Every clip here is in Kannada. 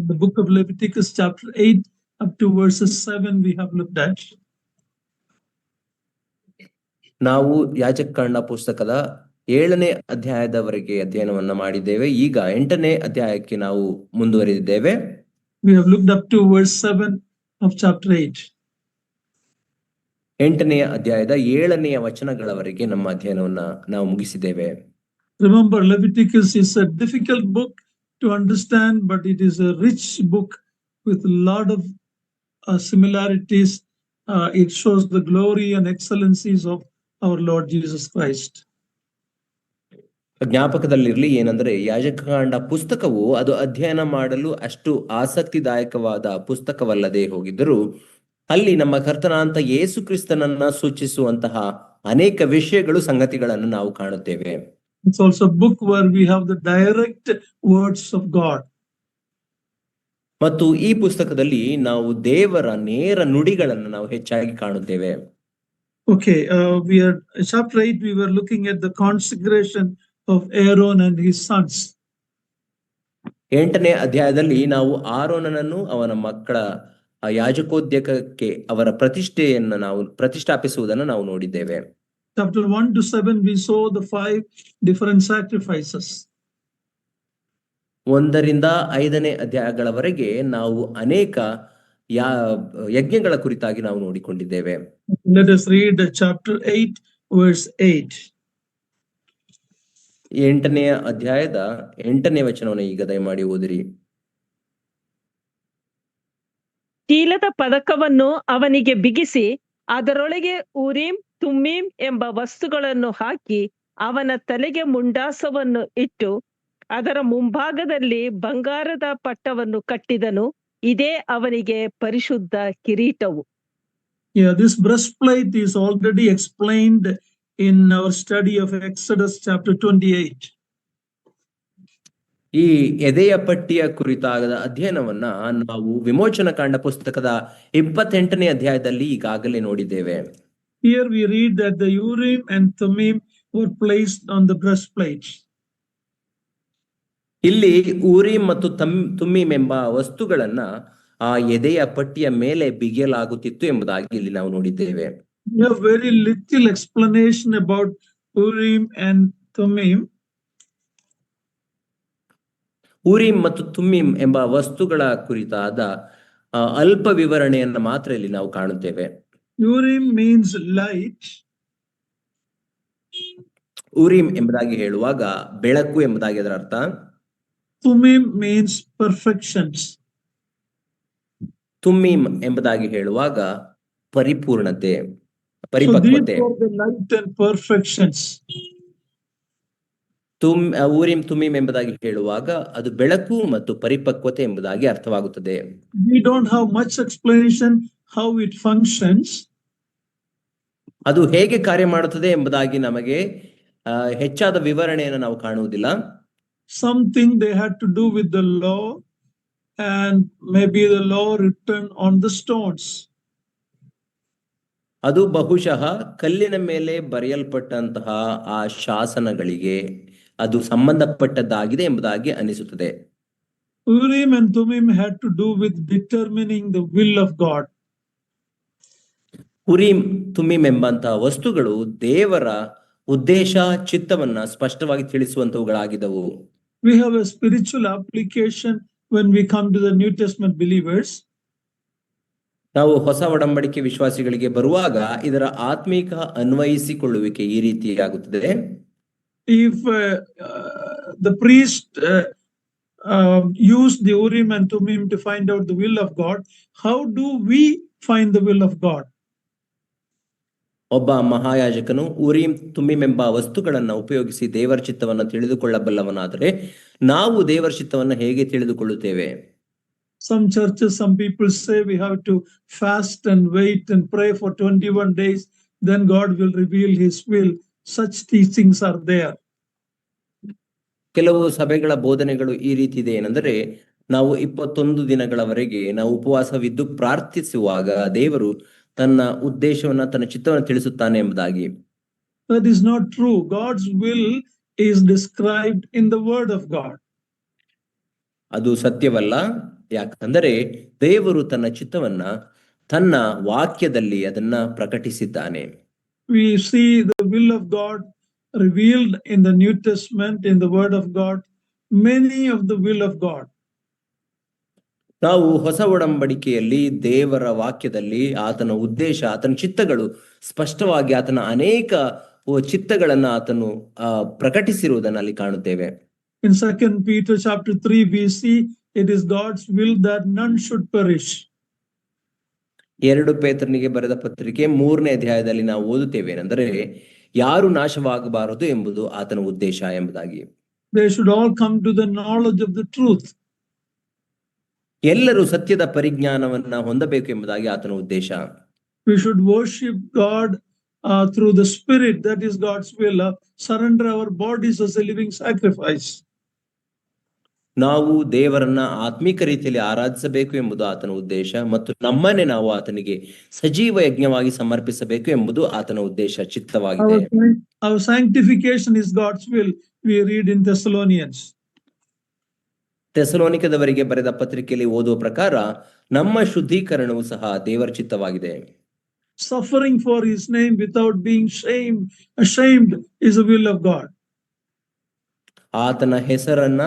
The book of Leviticus chapter 8 up to verses 7 we have looked at. ನಾವು ಯಾಜಕಕಾಂಡ ಪುಸ್ತಕದ 7ನೇ ಅಧ್ಯಾಯದವರೆಗೆ ಅಧ್ಯಯನವನ್ನ ಮಾಡಿದ್ದೇವೆ. ಈಗ 8ನೇ ಅಧ್ಯಾಯಕ್ಕೆ ನಾವು ಮುಂದುವರಿದಿದ್ದೇವೆ. We have looked up to verse 7 of chapter 8. 8ನೇ ಅಧ್ಯಾಯದ 7ನೇ ವಚನಗಳವರೆಗೆ ನಮ್ಮ ಅಧ್ಯಯನವನ್ನ ನಾವು ಮುಗಿಸಿದ್ದೇವೆ. Remember, Leviticus is a difficult book to understand, but it is a rich book with a lot of similarities. It shows the glory and excellencies of our Lord Jesus Christ. ಜ್ಞಾಪಕದಲ್ಲಿರಲಿ ಏನಂದ್ರೆ ಯಾಜಕಕಾಂಡ ಪುಸ್ತಕವು ಅದು ಅಧ್ಯಯನ ಮಾಡಲು ಅಷ್ಟು ಆಸಕ್ತಿದಾಯಕವಾದ ಪುಸ್ತಕವಲ್ಲದೆ ಹೋಗಿದ್ದರೂ ಅಲ್ಲಿ ನಮ್ಮ ಕರ್ತನಾಂತ ಯೇಸು ಕ್ರಿಸ್ತನನ್ನ ಸೂಚಿಸುವಂತಹ ಅನೇಕ ವಿಷಯಗಳು ಸಂಗತಿಗಳನ್ನು ನಾವು ಕಾಣುತ್ತೇವೆ. It's also a book where we have the direct words of God. ಮತ್ತು ಈ ಪುಸ್ತಕದಲ್ಲಿ ನಾವು ದೇವರ ನೇರ ನುಡಿಗಳನ್ನು ನಾವು ಹೆಚ್ಚಾಗಿ ಕಾಣುತ್ತೇವೆ. Okay, we are chapter 8 we were looking at the consecration of Aaron and his sons. 8ನೇ ಅಧ್ಯಾಯದಲ್ಲಿ ನಾವು ಆರೋನನನ್ನು ಅವನ ಮಕ್ಕಳ ಯಾಜಕೋದ್ಯೋಗಕ್ಕೆ ಅವರ ಪ್ರತಿಷ್ಠೆಯನ್ನು ನಾವು ಪ್ರತಿಷ್ಠಾಪಿಸುವುದನ್ನು ನಾವು ನೋಡಿದ್ದೇವೆ. Chapter 1 to 7 we saw the 5 different sacrifices. 1ರಿಂದ 5ನೇ ಅಧ್ಯಾಯಗಳವರೆಗೆ ನಾವು ಅನೇಕ ಯಜ್ಞಗಳ ಕುರಿತಾಗಿ ನಾವು ನೋಡಿಕೊಂಡಿದ್ದೇವೆ. Let us read chapter 8 verse 8. 8ನೇ ಅಧ್ಯಾಯದ 8ನೇ ವಚನವನ್ನು ಈಗ ದಯಮಾಡಿ ಓದಿರಿ. ಚೀಲದ ಪದಕವನ್ನು ಅವನಿಗೆ ಬಿಗಿಸಿ ಅದರೊಳಗೆ ಊರೀಮ್ ತುಮ್ಮೀಮ್ ಎಂಬ ವಸ್ತುಗಳನ್ನು ಹಾಕಿ ಅವನ ತಲೆಗೆ ಮುಂಡಾಸವನ್ನು ಇಟ್ಟು ಅದರ ಮುಂಭಾಗದಲ್ಲಿ ಬಂಗಾರದ ಪಟ್ಟವನ್ನು ಕಟ್ಟಿದನು. ಇದೇ ಅವನಿಗೆ ಪರಿಶುದ್ಧ ಕಿರೀಟವು. Yeah, this breastplate is already explained in our study of Exodus chapter 28. ಈ ಎದೆಯ ಪಟ್ಟಿಯ ಕುರಿತಾದ ಅಧ್ಯಯನವನ್ನ ನಾವು ವಿಮೋಚನಕಾಂಡ ಪುಸ್ತಕದ 28ನೇ ಅಧ್ಯಾಯದಲ್ಲಿ ಈಗಾಗಲೇ ನೋಡಿದ್ದೇವೆ. Here we read that the Urim and Thummim were placed on the breastplate. ಇಲ್ಲಿ ಊರೀಮ್ ಮತ್ತು ತುಮ್ಮೀಮ್ ಎಂಬ ವಸ್ತುಗಳನ್ನ ಆ ಎದೆಯ ಪಟ್ಟಿಯ ಮೇಲೆ ಬಿಗಿಯಲಾಗುತ್ತಿತ್ತು ಎಂಬುದಾಗಿ ಇಲ್ಲಿ ನಾವು ನೋಡಿದ್ದೇವೆ. We have very little explanation about Urim and Thummim. Urim ಮತ್ತು ತುಮ್ಮೀಮ್ ಎಂಬ ವಸ್ತುಗಳ ಕುರಿತಾದ ಅಲ್ಪ ವಿವರಣೆಯನ್ನು ಮಾತ್ರ ಇಲ್ಲಿ ನಾವು ಕಾಣುತ್ತೇವೆ. Urim means light. ಊರೀಮ್ ಎಂಬುದಾಗಿ ಹೇಳುವಾಗ ಬೆಳಕು ಎಂಬುದಾಗಿ ಅದರ ಅರ್ಥ. Thummim means perfections. ತುಮ್ಮೀಮ್ ಎಂಬುದಾಗಿ ಹೇಳುವಾಗ ಪರಿಪೂರ್ಣತೆ, ಪರಿಪಕ್ವತೆ. So these are the light and perfections. Urim Thummim ಎಂಬುದಾಗಿ ಹೇಳುವಾಗ ಅದು ಬೆಳಕು ಮತ್ತು ಪರಿಪಕ್ವತೆ ಎಂಬುದಾಗಿ ಅರ್ಥವಾಗುತ್ತದೆ. We don't have much explanation how it functions. ಅದು ಹೇಗೆ ಕಾರ್ಯ ಮಾಡುತ್ತದೆ ಎಂಬುದಾಗಿ ನಮಗೆ ಹೆಚ್ಚಾದ ವಿವರಣೆಯನ್ನು ನಾವು ಕಾಣುವುದಿಲ್ಲ. Something they had to do with the law and maybe the law written on the stones. ಅದು ಬಹುಶಃ ಕಲ್ಲಿನ ಮೇಲೆ ಬರೆಯಲ್ಪಟ್ಟಂತಹ ಆ ಶಾಸನಗಳಿಗೆ ಅದು ಸಂಬಂಧಪಟ್ಟದ್ದಾಗಿದೆ ಎಂಬುದಾಗಿ ಅನಿಸುತ್ತದೆ. Urim and Thummim had to do with determining the will of God. Urim Thummim ಎಂಬಂತಹ ವಸ್ತುಗಳು ದೇವರ ಉದ್ದೇಶ ಚಿತ್ತವನ್ನ ಸ್ಪಷ್ಟವಾಗಿ ತಿಳಿಸುವಂತವುಗಳಾಗಿದ್ದವು. We have a spiritual application when we come to the New Testament believers. ನಾವು ಹೊಸ ಒಡಂಬಡಿಕೆ ವಿಶ್ವಾಸಿಗಳಿಗೆ ಬರುವಾಗ ಇದರ ಆತ್ಮಿಕ ಅನ್ವಯಿಸಿಕೊಳ್ಳುವಿಕೆ ಈ ರೀತಿಯಾಗುತ್ತದೆ. If the priest used the Urim and Thummim to find out the will of God, how do we find the will of God? ಒಬ್ಬ ಮಹಾಯಾಜಕನು ಊರೀಮ್ ತುಮ್ಮೀಮ್ ಎಂಬ ವಸ್ತುಗಳನ್ನು ಉಪಯೋಗಿಸಿ ದೇವರ ಚಿತ್ತವನ್ನು ತಿಳಿದುಕೊಳ್ಳಬಲ್ಲವನಾದರೆ ನಾವು ದೇವರ ಚಿತ್ತವನ್ನು ಹೇಗೆ ತಿಳಿದುಕೊಳ್ಳುತ್ತೇವೆ? Some churches, some people say we have to fast and wait and pray for 21 days, then God will reveal his will. Such teachings are there. ಕೆಲವು ಸಭೆಗಳ ಬೋಧನೆಗಳು ಈ ರೀತಿ ಇದೆ ಏನೆಂದರೆ ನಾವು 21 ದಿನಗಳವರೆಗೆ ನಾವು ಉಪವಾಸವಿದ್ದು ಪ್ರಾರ್ಥಿಸುವಾಗ ದೇವರು ತನ್ನ ಉದ್ದೇಶವನ್ನ ತನ್ನ ಚಿತ್ತವನ್ನು ತಿಳಿಸುತ್ತಾನೆ ಎಂಬುದಾಗಿ. That is not true. God's will is described in the word of God. ಅದು ಸತ್ಯವಲ್ಲ. ಯಾಕಂದರೆ ದೇವರು ತನ್ನ ಚಿತ್ತವನ್ನ ತನ್ನ ವಾಕ್ಯದಲ್ಲಿ ಅದನ್ನ ಪ್ರಕಟಿಸಿದ್ದಾನೆ. We see the will of God revealed in the New Testament, in the Word of God, many of the will of God. ನಾವು ಹೊಸ ಒಡಂಬಡಿಕೆಯಲ್ಲಿ ದೇವರ ವಾಕ್ಯದಲ್ಲಿ ಆತನ ಉದ್ದೇಶ, ಆತನ ಚಿತ್ತಗಳು ಸ್ಪಷ್ಟವಾಗಿ ಆತನ ಅನೇಕ ಚಿತ್ತಗಳನ್ನ ಆತನು ಪ್ರಕಟಿಸಿರುವುದನ್ನು ಅಲ್ಲಿ ಕಾಣುತ್ತೇವೆ. In 2 Peter chapter 3, we see it is God's will that none should perish. 2 ಪೇತ್ರನಿಗೆ ಬರೆದ ಪತ್ರಿಕೆ 3ನೇ ಅಧ್ಯಾಯದಲ್ಲಿ ನಾವು ಓದುತ್ತೇವೆ ಅಂದರೆ ಯಾರು ನಾಶವಾಗಬಾರದು ಎಂಬುದು ಆತನ ಉದ್ದೇಶ ಎಂಬುದಾಗಿ. They should all come to the knowledge of the truth. ಎಲ್ಲರೂ ಸತ್ಯದ ಪರಿಜ್ಞಾನವನ್ನ ಹೊಂದಬೇಕು ಎಂಬುದಾಗಿ ಆತನ ಉದ್ದೇಶ. We should worship God through the Spirit, that is God's will. Surrender our bodies as a living sacrifice. ನಾವು ದೇವರನ್ನ ಆತ್ಮಿಕ ರೀತಿಯಲ್ಲಿ ಆರಾಧಿಸಬೇಕು ಎಂಬುದು ಆತನ ಉದ್ದೇಶ ಮತ್ತು ನಮ್ಮನ್ನೇ ನಾವು ಆತನಿಗೆ ಸಜೀವ ಯಜ್ಞವಾಗಿ ಸಮರ್ಪಿಸಬೇಕು ಎಂಬುದು ಆತನ ಉದ್ದೇಶ, ಚಿತ್ತವಾಗಿದೆ. Our sanctification is God's will. We read in Thessalonians. ಥೆಸಲೋನಿಕದವರಿಗೆ ಬರೆದ ಪತ್ರಿಕೆಯಲ್ಲಿ ಓದುವ ಪ್ರಕಾರ ನಮ್ಮ ಶುದ್ಧೀಕರಣವು ಸಹ ದೇವರ ಚಿತ್ತವಾಗಿದೆ. Suffering for his name without being ashamed is the will of God. ಆತನ ಹೆಸರನ್ನ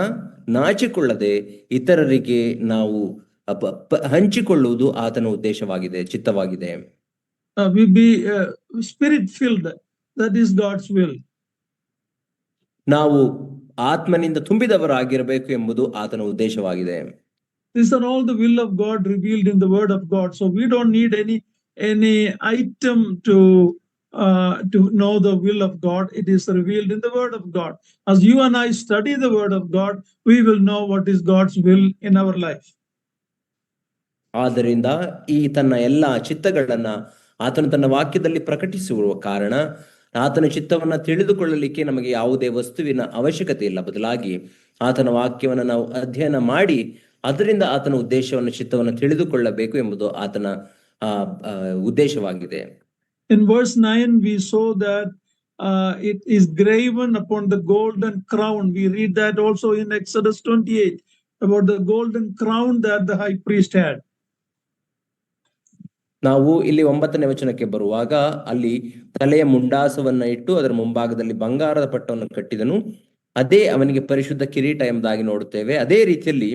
ನಾಚಿಕೊಳ್ಳದೆ ಇತರರಿಗೆ ನಾವು ಹಂಚಿಕೊಳ್ಳುವುದು ಆತನ ಉದ್ದೇಶವಾಗಿದೆ, ಚಿತ್ತವಾಗಿದೆ. We be spirit filled, that is God's will. ನಾವು ಆತ್ಮನಿಂದ ತುಂಬಿದವರಾಗಿರಬೇಕು ಎಂಬುದು ಆತನ ಉದ್ದೇಶವಾಗಿದೆ. These are all the will of God revealed in the Word of God. So we don't need any item to know the will of God. It is revealed in the Word of God. As you and I study the Word of God, we will know what is God's will in our life. ಆದ್ದರಿಂದ ಈ ತನ್ನ ಎಲ್ಲ ಚಿತ್ತಗಳನ್ನ ಆತನು ತನ್ನ ವಾಕ್ಯದಲ್ಲಿ ಪ್ರಕಟಿಸುವ ಕಾರಣ ಆತನ ಚಿತ್ತವನ್ನ ತಿಳಿದುಕೊಳ್ಳಲಿಕ್ಕೆ ನಮಗೆ ಯಾವುದೇ ವಸ್ತುವಿನ ಅವಶ್ಯಕತೆ ಇಲ್ಲ. ಬದಲಾಗಿ ಆತನ ವಾಕ್ಯವನ್ನು ನಾವು ಅಧ್ಯಯನ ಮಾಡಿ ಅದರಿಂದ ಆತನ ಉದ್ದೇಶವನ್ನು, ಚಿತ್ತವನ್ನು ತಿಳಿದುಕೊಳ್ಳಬೇಕು ಎಂಬುದು ಆತನ ಉದ್ದೇಶವಾಗಿದೆ. In verse 9 we saw that it is graven upon the golden crown. We read that also in Exodus 28 about the golden crown that the high priest had. ನಾವು ಇಲ್ಲಿ 9ನೇ ವಚನಕ್ಕೆ ಬರುವಾಗ ಅಲ್ಲಿ ತಲೆಯ ಮುಂಡಾಸವನ್ನ ಇಟ್ಟು ಅದರ ಮುಂಭಾಗದಲ್ಲಿ ಬಂಗಾರದ ಪಟ್ಟವನ್ನು ಕಟ್ಟಿದನು, ಅದೇ ಅವನಿಗೆ ಪರಿಶುದ್ಧ ಕಿರೀಟ ಎಂಬುದಾಗಿ ನೋಡುತ್ತೇವೆ. ಅದೇ ರೀತಿಯಲ್ಲಿ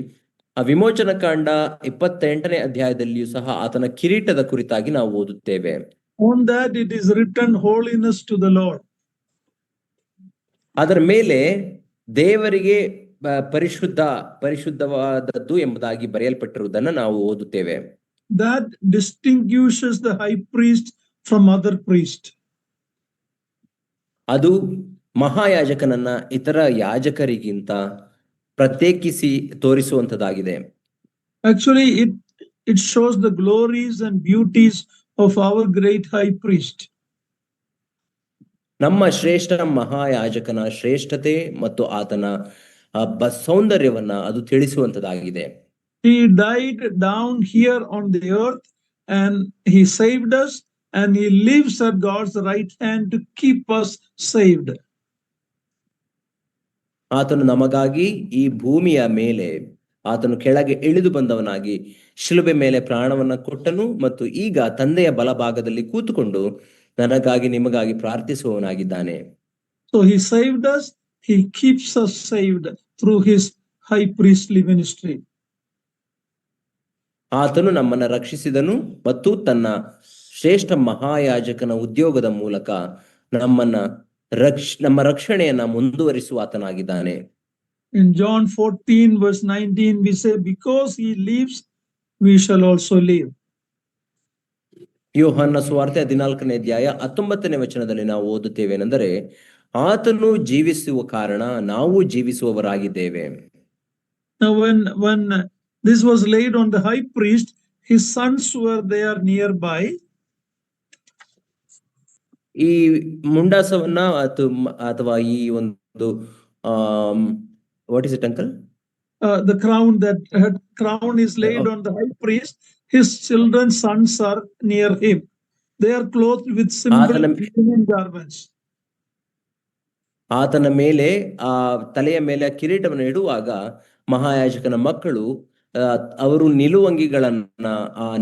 ವಿಮೋಚನ ಕಾಂಡ 28ನೇ ಅಧ್ಯಾಯದಲ್ಲಿಯೂ ಸಹ ಆತನ ಕಿರೀಟದ ಕುರಿತಾಗಿ ನಾವು ಓದುತ್ತೇವೆ. On that it is written holiness to the Lord. ಅದರ ಮೇಲೆ ದೇವರಿಗೆ ಪರಿಶುದ್ಧವಾದದ್ದು ಎಂಬುದಾಗಿ ಬರೆಯಲ್ಪಟ್ಟಿರುವುದನ್ನು ನಾವು ಓದುತ್ತೇವೆ. That distinguishes the high priest from other priests. ಅದು ಮಹಾಯಾಜಕನನ್ನ ಇತರ ಯಾಜಕರಿಗಿಂತ ಪ್ರತ್ಯೇಕಿಸಿ ತೋರಿಸುವಂತದಾಗಿದೆ. Actually it shows the glories and beauties of our great high priest. ನಮ್ಮ ಶ್ರೇಷ್ಠ ಮಹಾಯಾಜಕನ ಶ್ರೇಷ್ಠತೆ ಮತ್ತು ಆತನ ಸೌಂದರ್ಯವನ್ನ ಅದು ತಿಳಿಸುವಂತದಾಗಿದೆ. He died down here on the earth and he saved us, and he lives at God's right hand to keep us saved. ಆತನು ನಮಗಾಗಿ ಈ ಭೂಮಿಯ ಮೇಲೆ ಆತನು ಕೆಳಗೆ ಇಳಿದು ಬಂದವನಾಗಿ ಶಿಲುಬೆ ಮೇಲೆ ಪ್ರಾಣವನ್ನ ಕೊಟ್ಟನು ಮತ್ತು ಈಗ ತಂದೆಯ ಬಲಭಾಗದಲ್ಲಿ ಕೂತುಕೊಂಡು ನನಗಾಗಿ ನಿಮಗಾಗಿ ಪ್ರಾರ್ಥಿಸುವವನಾಗಿದ್ದಾನೆ. So he saved us, he keeps us saved through his high priestly ministry. ಆತನು ನಮ್ಮನ್ನ ರಕ್ಷಿಸಿದನು ಮತ್ತು ತನ್ನ ಶ್ರೇಷ್ಠ ಮಹಾಯಾಜಕನ ಉದ್ಯೋಗದ ಮೂಲಕ ನಮ್ಮ ರಕ್ಷಣೆಯನ್ನ ಮುಂದುವರಿಸುವ ಆತನಾಗಿದ್ದಾನೆ. In John 14 verse 19 we say, because he lives we shall also live. ಯೋಹನ್ನ ಸುವಾರ್ತೆ 14ನೇ ಅಧ್ಯಾಯ 19ನೇ ವಚನದಲ್ಲಿ ನಾವು ಓದುತ್ತೇವೇನೆಂದರೆ, ಆತನು ಜೀವಿಸುವ ಕಾರಣ ನಾವು ಜೀವಿಸುವವರಾಗಿದ್ದೇವೆ. Now when this was laid on the high priest, his sons were there nearby. ಈ ಮುಂಡಾಸವನ್ನ ಅಥವಾ ಈ ಒಂದು what is it, uncle? The crown is laid on the high priest. His children's sons are near him. They are clothed with simple linen garments. ಆತನ ಮೇಲೆ ತಲೆಯ ಮೇಲೆ ಕಿರೀಟವನ್ನು ಇಡುವಾಗ ಮಹಾಯಾಜಕನ ಮಕ್ಕಳು ಅವರು ನಿಲುವಂಗಿಗಳನ್ನ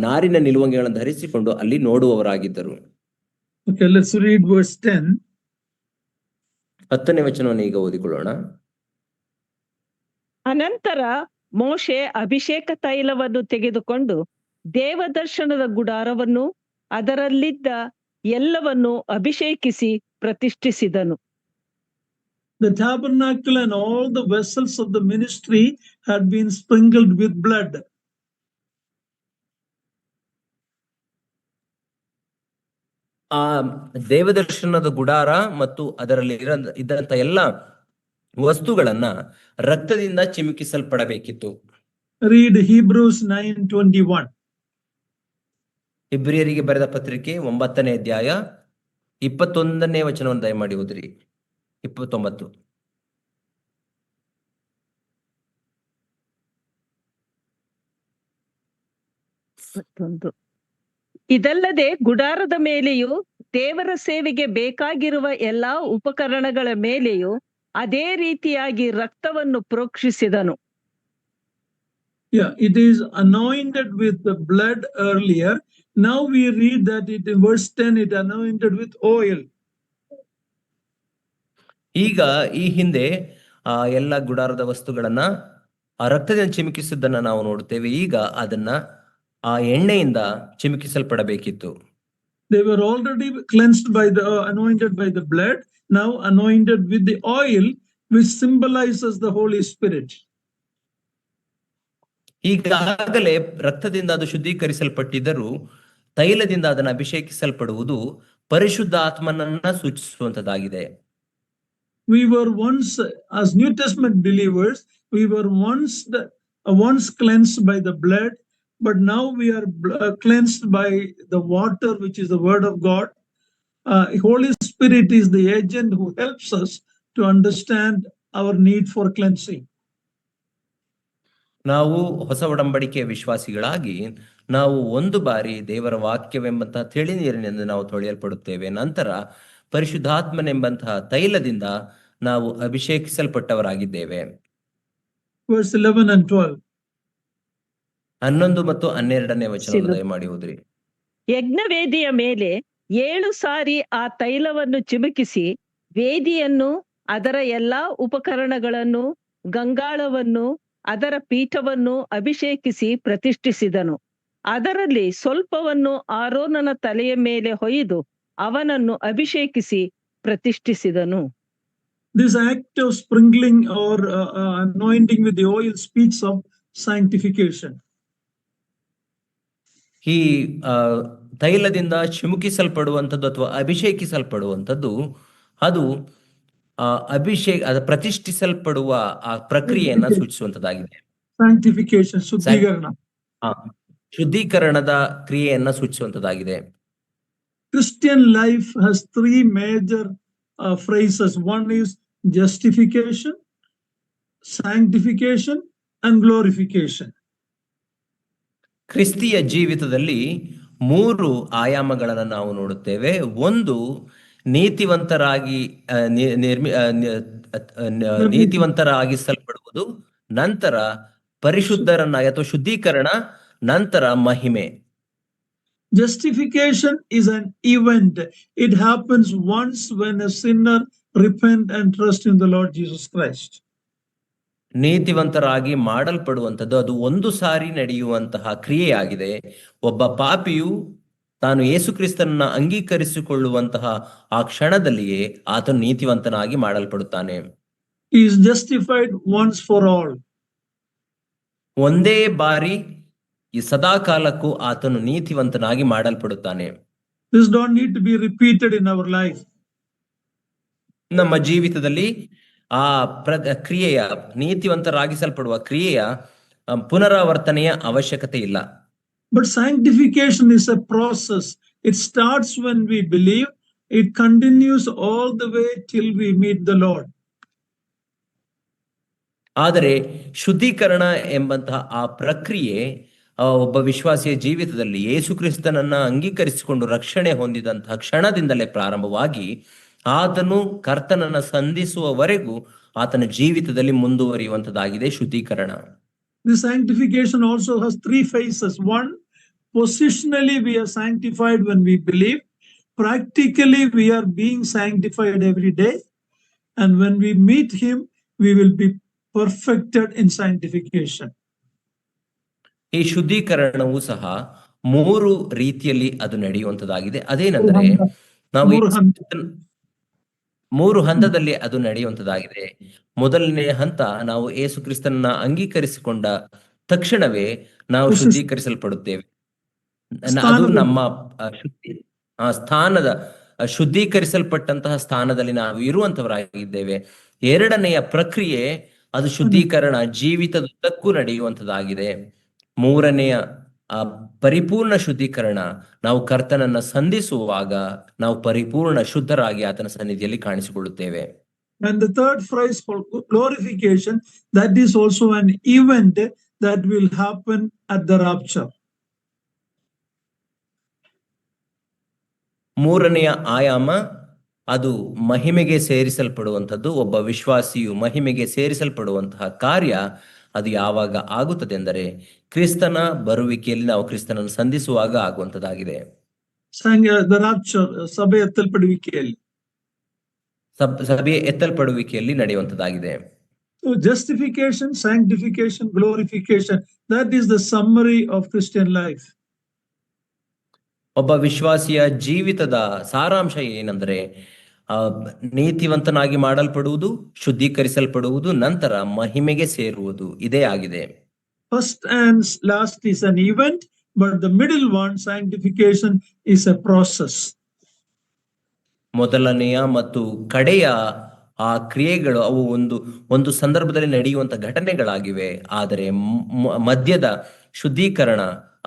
ನಾರಿನ ನಿಲುವಂಗಿಗಳನ್ನು ಧರಿಸಿಕೊಂಡು ಅಲ್ಲಿ ನೋಡುವವರಾಗಿದ್ದರು. Okay, let's read verse 10. 10ನೇ ವಚನವನ್ನು ಈಗ ಓದಿಕೊಳ್ಳೋಣ. ಅನಂತರ ಮೋಶೆ ಅಭಿಷೇಕ ತೈಲವನ್ನು ತೆಗೆದುಕೊಂಡು ದೇವದರ್ಶನದ ಗುಡಾರವನ್ನು ಅದರಲ್ಲಿದ್ದ ಎಲ್ಲವನ್ನು ಅಭಿಷೇಕಿಸಿ ಪ್ರತಿಷ್ಠಿಸಿದನು. The tabernacle and all the vessels of the ministry had been sprinkled with blood. ಆ ದೇವದರ್ಶನದ ಗುಡಾರ ಮತ್ತು ಅದರಲ್ಲಿ ಇದ್ದಂತ ಎಲ್ಲ ವಸ್ತುಗಳನ್ನ ರಕ್ತದಿಂದ ಚಿಮುಕಿಸಲ್ಪಡಬೇಕಿತ್ತು. Read Hebrews 9:21. ಇಬ್ರಿಯರಿಗೆ ಬರೆದ ಪತ್ರಿಕೆ 9ನೇ ಅಧ್ಯಾಯ 21ನೇ ವಚನವನ್ನು ದಯಮಾಡಿ ಓದಿರಿ. 29. ಇದಲ್ಲದೆ ಗುಡಾರದ ಮೇಲೆಯೂ ದೇವರ ಸೇವೆಗೆ ಬೇಕಾಗಿರುವ ಎಲ್ಲಾ ಉಪಕರಣಗಳ ಮೇಲೆಯೂ ಅದೇ ರೀತಿಯಾಗಿ ರಕ್ತವನ್ನು ಪ್ರೋಕ್ಷಿಸಿದನು. Yeah, it is anointed with the blood earlier. Now we read that it in verse 10 it anointed with oil. ಈಗ ಈ ಹಿಂದೆ ಎಲ್ಲ ಗುಡಾರದ ವಸ್ತುಗಳನ್ನ ಆ ರಕ್ತದಿಂದ ಚಿಮುಕಿಸಿದ್ದನ್ನ ನಾವು ನೋಡ್ತೇವೆ. ಈಗ ಅದನ್ನ ಆ ಎಣ್ಣೆಯಿಂದ ಚಿಮುಕಿಸಲ್ಪಡಬೇಕಿತ್ತು. They were already cleansed by the anointed by the blood, now anointed with the oil, which symbolizes the Holy Spirit. ಈಗಾಗಲೇ ರಕ್ತದಿಂದ ಅದು ಶುದ್ಧೀಕರಿಸಲ್ಪಟ್ಟಿದ್ದರೂ ತೈಲದಿಂದ ಅದನ್ನು ಅಭಿಷೇಕಿಸಲ್ಪಡುವುದು ಪರಿಶುದ್ಧ ಆತ್ಮನನ್ನ ಸೂಚಿಸುವಂತದ್ದಾಗಿದೆ. We were once, as New Testament believers, we were once cleansed by the blood, but now we are cleansed by the water, which is the word of God. Holy Spirit is the agent who helps us to understand our need for cleansing. ನಾವು ಹೊಸ ಒಡಂಬಡಿಕೆಯ ವಿಶ್ವಾಸಿಗಳಾಗಿ ನಾವು ಒಂದು ಬಾರಿ ದೇವರ ವಾಕ್ಯವೆಂಬಂತಹ ತಿಳಿ ನೀರಿನಿಂದ ನಾವು ತೊಳೆಯಲ್ಪಡುತ್ತೇವೆ. ನಂತರ ಪರಿಶುದ್ಧಾತ್ಮನೆಂಬಂತಹ ತೈಲದಿಂದ ನಾವು ಅಭಿಷೇಕಿಸಲ್ಪಟ್ಟವರಾಗಿದ್ದೇವೆ. Verse 11 and 12. 11 ಮತ್ತು 12ನೇ ವಚನ ದಯಮಾಡಿ ಓದ್ರಿ. ಯಜ್ಞವೇದಿಯ ಮೇಲೆ 7 ಸಾರಿ ಆ ತೈಲವನ್ನು ಚಿಮುಕಿಸಿ ವೇದಿಯನ್ನು, ಅದರ ಎಲ್ಲಾ ಉಪಕರಣಗಳನ್ನು, ಗಂಗಾಳವನ್ನು, ಅದರ ಪೀಠವನ್ನು ಅಭಿಷೇಕಿಸಿ ಪ್ರತಿಷ್ಠಿಸಿದನು. ಅದರಲ್ಲಿ ಸ್ವಲ್ಪವನ್ನು ಆರೋನನ ತಲೆಯ ಮೇಲೆ ಹೊಯ್ದು ಅವನನ್ನು ಅಭಿಷೇಕಿಸಿ ಪ್ರತಿಷ್ಠಿಸಿದನು. This act of sprinkling or anointing with the oil speaks of sanctification. ಈ ತೈಲದಿಂದ ಚಿಮುಕಿಸಲ್ಪಡುವಂಥದ್ದು ಅಥವಾ ಅಭಿಷೇಕಿಸಲ್ಪಡುವಂಥದ್ದು ಅದು ಪ್ರತಿಷ್ಠಿಸಲ್ಪಡುವ ಆ ಪ್ರಕ್ರಿಯೆಯನ್ನ ಸೂಚಿಸುವಂತದ್ದಾಗಿದೆ. Sanctification, ಶುದ್ಧೀಕರಣ. ಶುದ್ಧೀಕರಣದ ಕ್ರಿಯೆಯನ್ನ ಸೂಚಿಸುವಂತದ್ದಾಗಿದೆ. Christian life has 3 major phrases. One is justification, sanctification, and glorification. ಕ್ರಿಸ್ತಿಯ ಜೀವಿತದಲ್ಲಿ 3 ಆಯಾಮಗಳನ್ನು ನಾವು ನೋಡುತ್ತೇವೆ. ಒಂದು ನೀತಿವಂತರಾಗಿಸಲ್ಪಡುವುದು, ನಂತರ ಪರಿಶುದ್ಧರನ್ನಾಗಿ ಅಥವಾ ಶುದ್ಧೀಕರಣ, ನಂತರ ಮಹಿಮೆ. Justification is an event. It happens once when a sinner repent and trust in the Lord Jesus Christ. ನೀತಿವಂತರಾಗಿ ಮಾಡಲ್ಪಡುವಂಥದ್ದು ಅದು ಒಂದು ಸಾರಿ ನಡೆಯುವಂತಹ ಕ್ರಿಯೆಯಾಗಿದೆ. ಒಬ್ಬ ಪಾಪಿಯು ತಾನು ಯೇಸು ಕ್ರಿಸ್ತನನ್ನ ಅಂಗೀಕರಿಸಿಕೊಳ್ಳುವಂತಹ ಆ ಕ್ಷಣದಲ್ಲಿಯೇ ಆತನು ನೀತಿವಂತನಾಗಿ ಮಾಡಲ್ಪಡುತ್ತಾನೆ. He is justified once for all. ಒಂದೇ ಬಾರಿ ಈ ಸದಾ ಕಾಲಕ್ಕೂ ಆತನು ನೀತಿವಂತನಾಗಿ ಮಾಡಲ್ಪಡುತ್ತಾನೆ. This don't need to be repeated in our life. ನಮ್ಮ ಜೀವಿತದಲ್ಲಿ ಆ ಕ್ರಿಯೆಯ ನೀತಿವಂತರಾಗಿಸಲ್ಪಡುವ ಕ್ರಿಯೆಯ ಪುನರಾವರ್ತನೆಯ ಅವಶ್ಯಕತೆ ಇಲ್ಲ. But sanctification is a process. It starts when we believe. It continues all the way till we meet the Lord. ಆದರೆ ಶುದ್ಧೀಕರಣ ಎಂಬಂತಹ ಆ ಪ್ರಕ್ರಿಯೆ ಒಬ್ಬ ವಿಶ್ವಾಸಿಯ ಜೀವಿತದಲ್ಲಿ ಯೇಸು ಕ್ರಿಸ್ತನನ್ನ ಅಂಗೀಕರಿಸಿಕೊಂಡು ರಕ್ಷಣೆ ಹೊಂದಿದಂತಹ ಕ್ಷಣದಿಂದಲೇ ಪ್ರಾರಂಭವಾಗಿ ಆತನು ಕರ್ತನನ್ನ ಸಂಧಿಸುವವರೆಗೂ ಆತನ ಜೀವಿತದಲ್ಲಿ ಮುಂದುವರಿಯುವಂತದ್ದಾಗಿದೆ ಶುದ್ಧೀಕರಣ. This sanctification also has three phases. One, positionally we are sanctified when we believe. Practically we are being sanctified every day. And when we meet him, we will be perfected in sanctification. ಈ ಶುದ್ಧೀಕರಣವು ಸಹ 3 ರೀತಿಯಲ್ಲಿ ಅದು ನಡೆಯುವಂತದ್ದಾಗಿದೆ. ಅದೇನೆಂದರೆ ನಾವು ಮೂರು ಹಂತದಲ್ಲಿ ಅದು ನಡೆಯುವಂತದ್ದಾಗಿದೆ. ಮೊದಲನೇ ಹಂತ, ನಾವು ಯೇಸು ಕ್ರಿಸ್ತನನ್ನ ಅಂಗೀಕರಿಸಿಕೊಂಡ ತಕ್ಷಣವೇ ನಾವು ಶುದ್ಧೀಕರಿಸಲ್ಪಡುತ್ತೇವೆ. ಅದು ನಮ್ಮ ಸ್ಥಾನದ ಶುದ್ಧೀಕರಿಸಲ್ಪಟ್ಟಂತಹ ಸ್ಥಾನದಲ್ಲಿ ನಾವು ಇರುವಂತವರಾಗಿದ್ದೇವೆ. ಎರಡನೆಯ ಪ್ರಕ್ರಿಯೆ ಅದು ಶುದ್ಧೀಕರಣ ಜೀವಿತದುದ್ದಕ್ಕೂ ನಡೆಯುವಂತದ್ದಾಗಿದೆ. ಮೂರನೆಯ ಪರಿಪೂರ್ಣ ಶುದ್ಧೀಕರಣ ನಾವು ಕರ್ತನನ್ನ ಸಂಧಿಸುವಾಗ ನಾವು ಪರಿಪೂರ್ಣ ಶುದ್ಧರಾಗಿ ಆತನ ಸನ್ನಿಧಿಯಲ್ಲಿ ಕಾಣಿಸಿಕೊಳ್ಳುತ್ತೇವೆ. And the third phrase for glorification, that is also an event that will happen at the rapture. ಮೂರನೆಯ ಆಯಾಮ ಅದು ಮಹಿಮೆಗೆ ಸೇರಿಸಲ್ಪಡುವಂಥದ್ದು. ಒಬ್ಬ ವಿಶ್ವಾಸಿಯು ಮಹಿಮೆಗೆ ಸೇರಿಸಲ್ಪಡುವಂತಹ ಕಾರ್ಯ ಅದು ಯಾವಾಗ ಆಗುತ್ತದೆ ಅಂದರೆ ಕ್ರಿಸ್ತನ ಬರುವಿಕೆಯಲ್ಲಿ ನಾವು ಕ್ರಿಸ್ತನನ್ನು ಸಂಧಿಸುವಾಗ ಆಗುವಂತದ್ದಾಗಿದೆ. ಸಭೆ ಎತ್ತಲ್ಪಡುವಿಕೆಯಲ್ಲಿ ಸಭೆಯ ಎತ್ತಲ್ಪಡುವಿಕೆಯಲ್ಲಿ ನಡೆಯುವಂತದ್ದಾಗಿದೆ. So justification, sanctification, glorification, that is the summary of Christian life. ಒಬ್ಬ ವಿಶ್ವಾಸಿಯ ಜೀವಿತದ ಸಾರಾಂಶ ಏನೆಂದರೆ ನೀತಿವಂತನಾಗಿ ಮಾಡಲ್ಪಡುವುದು, ಶುದ್ಧೀಕರಿಸಲ್ಪಡುವುದು, ನಂತರ ಮಹಿಮೆಗೆ ಸೇರುವುದು, ಇದೇ ಆಗಿದೆ. First and last is an event, but the middle one, sanctification, is a process. ಮೊದಲನೆಯ ಮತ್ತು ಕಡೆಯ ಆ ಕ್ರಿಯೆಗಳು ಅವು ಒಂದು ಸಂದರ್ಭದಲ್ಲಿ ನಡೆಯುವಂತ ಘಟನೆಗಳಾಗಿವೆ. ಆದರೆ ಮಧ್ಯದ ಶುದ್ಧೀಕರಣ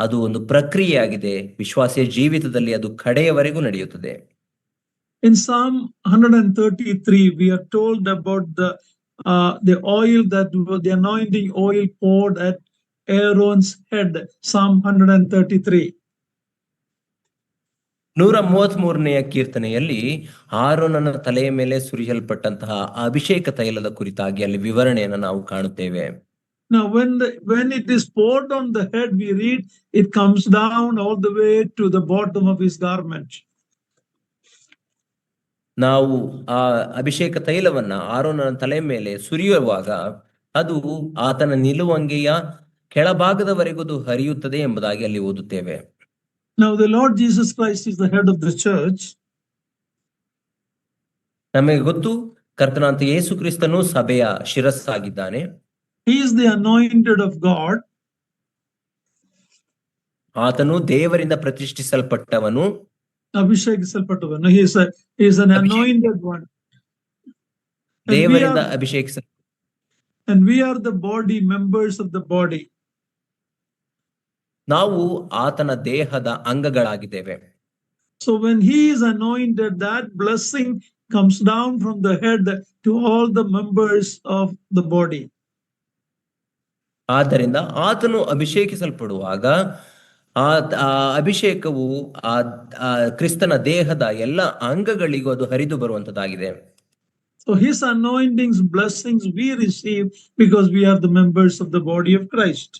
ಅದು ಒಂದು ಪ್ರಕ್ರಿಯೆಯಾಗಿದೆ. ವಿಶ್ವಾಸಿಯ ಜೀವಿತದಲ್ಲಿ ಅದು ಕಡೆಯವರೆಗೂ ನಡೆಯುತ್ತದೆ. In Psalm 133, we are told about the oil, that the anointing oil poured at Aaron's head. Psalm 133. 133ನೆಯ ಕೀರ್ತನೆಯಲ್ಲಿ ಆರೋನನ ತಲೆಯ ಮೇಲೆ ಸುರಿಯಲ್ಪಟ್ಟಂತಹ ಅಭಿಷೇಕ ತೈಲದ ಕುರಿತಾಗಿ ಅಲ್ಲಿ ವಿವರಣೆಯನ್ನು ನಾವು ಕಾಣುತ್ತೇವೆ. Now, when it is poured on the head, we read it comes down all the way to the bottom of his garment. ನಾವು ಆ ಅಭಿಷೇಕ ತೈಲವನ್ನ ಆರೋನನ ತಲೆಯ ಮೇಲೆ ಸುರಿಯುವಾಗ ಅದು ಆತನ ನಿಲುವಂಗಿಯ ಕೆಳಭಾಗದವರೆಗೂ ಹರಿಯುತ್ತದೆ ಎಂಬುದಾಗಿ ಅಲ್ಲಿ ಓದುತ್ತೇವೆ. Now the Lord Jesus Christ is the head of the church. ನಮಗೆ ಗೊತ್ತು, ಕರ್ತನಾದ ಯೇಸು ಕ್ರಿಸ್ತನು ಸಭೆಯ ಶಿರಸ್ಸಾಗಿದ್ದಾನೆ. He is the anointed of God. ಆತನು ದೇವರಿಂದ ಪ್ರತಿಷ್ಠಿಸಲ್ಪಟ್ಟವನು, ಅಭಿಷೇಕಿಸಲ್ಪಟ್ಟವನು. He is an anointed one. ದೇವರಿಂದ ಅಭಿಷೇಕಿಸ. And we are the body, members of the body. ನಾವು ಆತನ ದೇಹದ ಅಂಗಗಳಾಗಿದ್ದೇವೆ. So when he is anointed, that blessing comes down from the head to all the members of the body. ಆದ್ದರಿಂದ ಆತನು ಅಭಿಷೇಕಿಸಲ್ಪಡುವಾಗ ಆ ಅಭಿಷೇಕವು ಆ ಕ್ರಿಸ್ತನ ದೇಹದ ಎಲ್ಲ ಅಂಗಗಳಿಗೂ ಅದು ಹರಿದು ಬರುವಂತದ್ದಾಗಿದೆ. So his anointings, blessings we receive because we are the members of the body of Christ.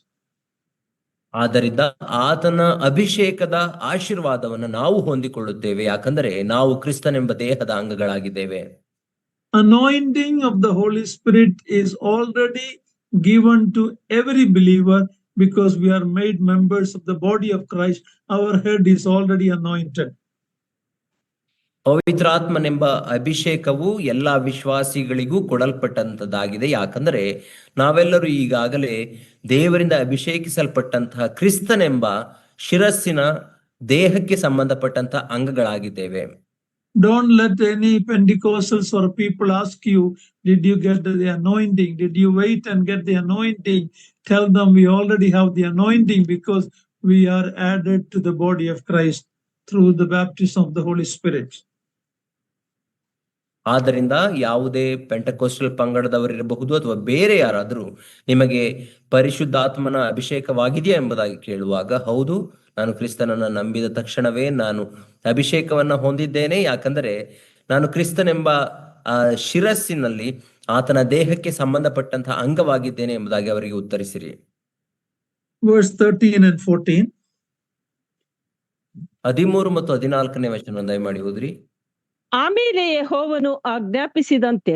ಆದ್ದರಿಂದ ಆತನ ಅಭಿಷೇಕದ ಆಶೀರ್ವಾದವನ್ನು ನಾವು ಹೊಂದಿಕೊಳ್ಳುತ್ತೇವೆ, ಯಾಕಂದರೆ ನಾವು ಕ್ರಿಸ್ತನೆಂಬ ದೇಹದ ಅಂಗಗಳಾಗಿದ್ದೇವೆ. Anointing of the Holy Spirit is already given to every believer because we are made members of the body of Christ. Our head is already anointed. ಪವಿತ್ರಾತ್ಮನೆಂಬ ಅಭಿಷೇಕವು ಎಲ್ಲಾ ವಿಶ್ವಾಸಿಗಳಿಗೂ ಕೊಡಲ್ಪಟ್ಟಂತದ್ದಾಗಿದೆ, ಯಾಕಂದರೆ ನಾವೆಲ್ಲರೂ ಈಗಾಗಲೇ ದೇವರಿಂದ ಅಭಿಷೇಕಿಸಲ್ಪಟ್ಟಂತಹ ಕ್ರಿಸ್ತನೆಂಬ ಶಿರಸ್ಸಿನ ದೇಹಕ್ಕೆ ಸಂಬಂಧಪಟ್ಟಂತಹ ಅಂಗಗಳಾಗಿದ್ದೇವೆ. Don't let any Pentecostals or people ask you, did you get the anointing? Did you wait and get the anointing? Tell them we already have the anointing because we are added to the body of Christ through the baptism of the Holy Spirit. ಆದ್ದರಿಂದ ಯಾವುದೇ ಪೆಂಟಕೋಸ್ಟಲ್ ಪಂಗಡದವರಿರಬಹುದು ಅಥವಾ ಬೇರೆ ಯಾರಾದರೂ ನಿಮಗೆ ಪರಿಶುದ್ಧಾತ್ಮನ ಅಭಿಷೇಕವಾಗಿದೆಯಾ ಎಂಬುದಾಗಿ ಕೇಳುವಾಗ, ಹೌದು, ನಾನು ಕ್ರಿಸ್ತನನ್ನ ನಂಬಿದ ತಕ್ಷಣವೇ ನಾನು ಅಭಿಷೇಕವನ್ನ ಹೊಂದಿದ್ದೇನೆ, ಯಾಕಂದರೆ ನಾನು ಕ್ರಿಸ್ತನೆಂಬ ಶಿರಸ್ಸಿನಲ್ಲಿ ಆತನ ದೇಹಕ್ಕೆ ಸಂಬಂಧಪಟ್ಟಂತಹ ಅಂಗವಾಗಿದ್ದೇನೆ ಎಂಬುದಾಗಿ ಅವರಿಗೆ ಉತ್ತರಿಸಿರಿ. verse 13 and 14. 13 ಮತ್ತು 14ನೇ ವಚನ ದಯಮಾಡಿ ಓದ್ರಿ. ಆಮೇಲೆ ಯೆಹೋವನು ಆಜ್ಞಾಪಿಸಿದಂತೆ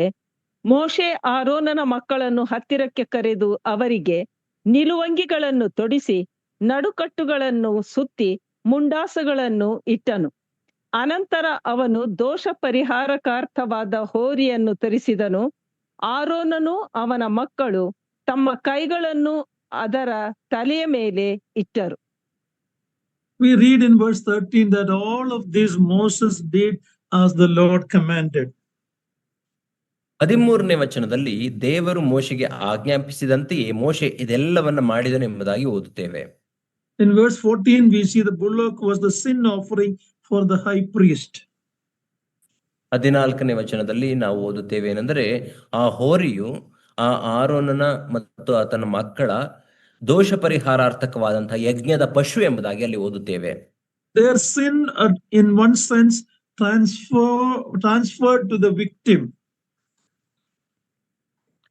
ಮೋಶೆ ಆರೋನನ ಮಕ್ಕಳನ್ನು ಹತ್ತಿರಕ್ಕೆ ಕರೆದು ಅವರಿಗೆ ನಿಲುವಂಗಿಗಳನ್ನು ತೊಡಿಸಿ ನಡುಕಟ್ಟುಗಳನ್ನು ಸುತ್ತಿ ಮುಂಡಾಸಗಳನ್ನು ಇಟ್ಟನು. ಅನಂತರ ಅವನು ದೋಷ ಪರಿಹಾರಕಾರ್ಥವಾದ ಹೋರಿಯನ್ನು ತರಿಸಿದನು. ಆರೋನನು ಅವನ ಮಕ್ಕಳು ತಮ್ಮ ಕೈಗಳನ್ನು ಅದರ ತಲೆಯ ಮೇಲೆ ಇಟ್ಟರು. We read in verse 13 that all of this Moses did as the Lord commanded. 13ನೇ ವಚನದಲ್ಲಿ ದೇವರು ಮೋಶೆಗೆ ಆಜ್ಞಾಪಿಸಿದಂತೆಯೇ ಮೋಶೆ ಇದೆಲ್ಲವನ್ನ ಮಾಡಿದನು ಎಂಬುದಾಗಿ ಓದುತ್ತೇವೆ. In verse 14 we see the bullock was the sin offering for the high priest. 14ನೇ ವಚನದಲ್ಲಿ ನಾವು ಓದುತ್ತೇವೆ ಏನೆಂದರೆ ಆ ಹೋರಿಯು ಆ ಆರೋನನ ಮತ್ತು ಆತನ ಮಕ್ಕಳ ದೋಷ ಪರಿಹಾರಾರ್ಥಕವಾದಂತಹ ಯಜ್ಞದ ಪಶು ಎಂಬುದಾಗಿ ಅಲ್ಲಿ ಓದುತ್ತೇವೆ. Their sin in one sense transferred to the victim.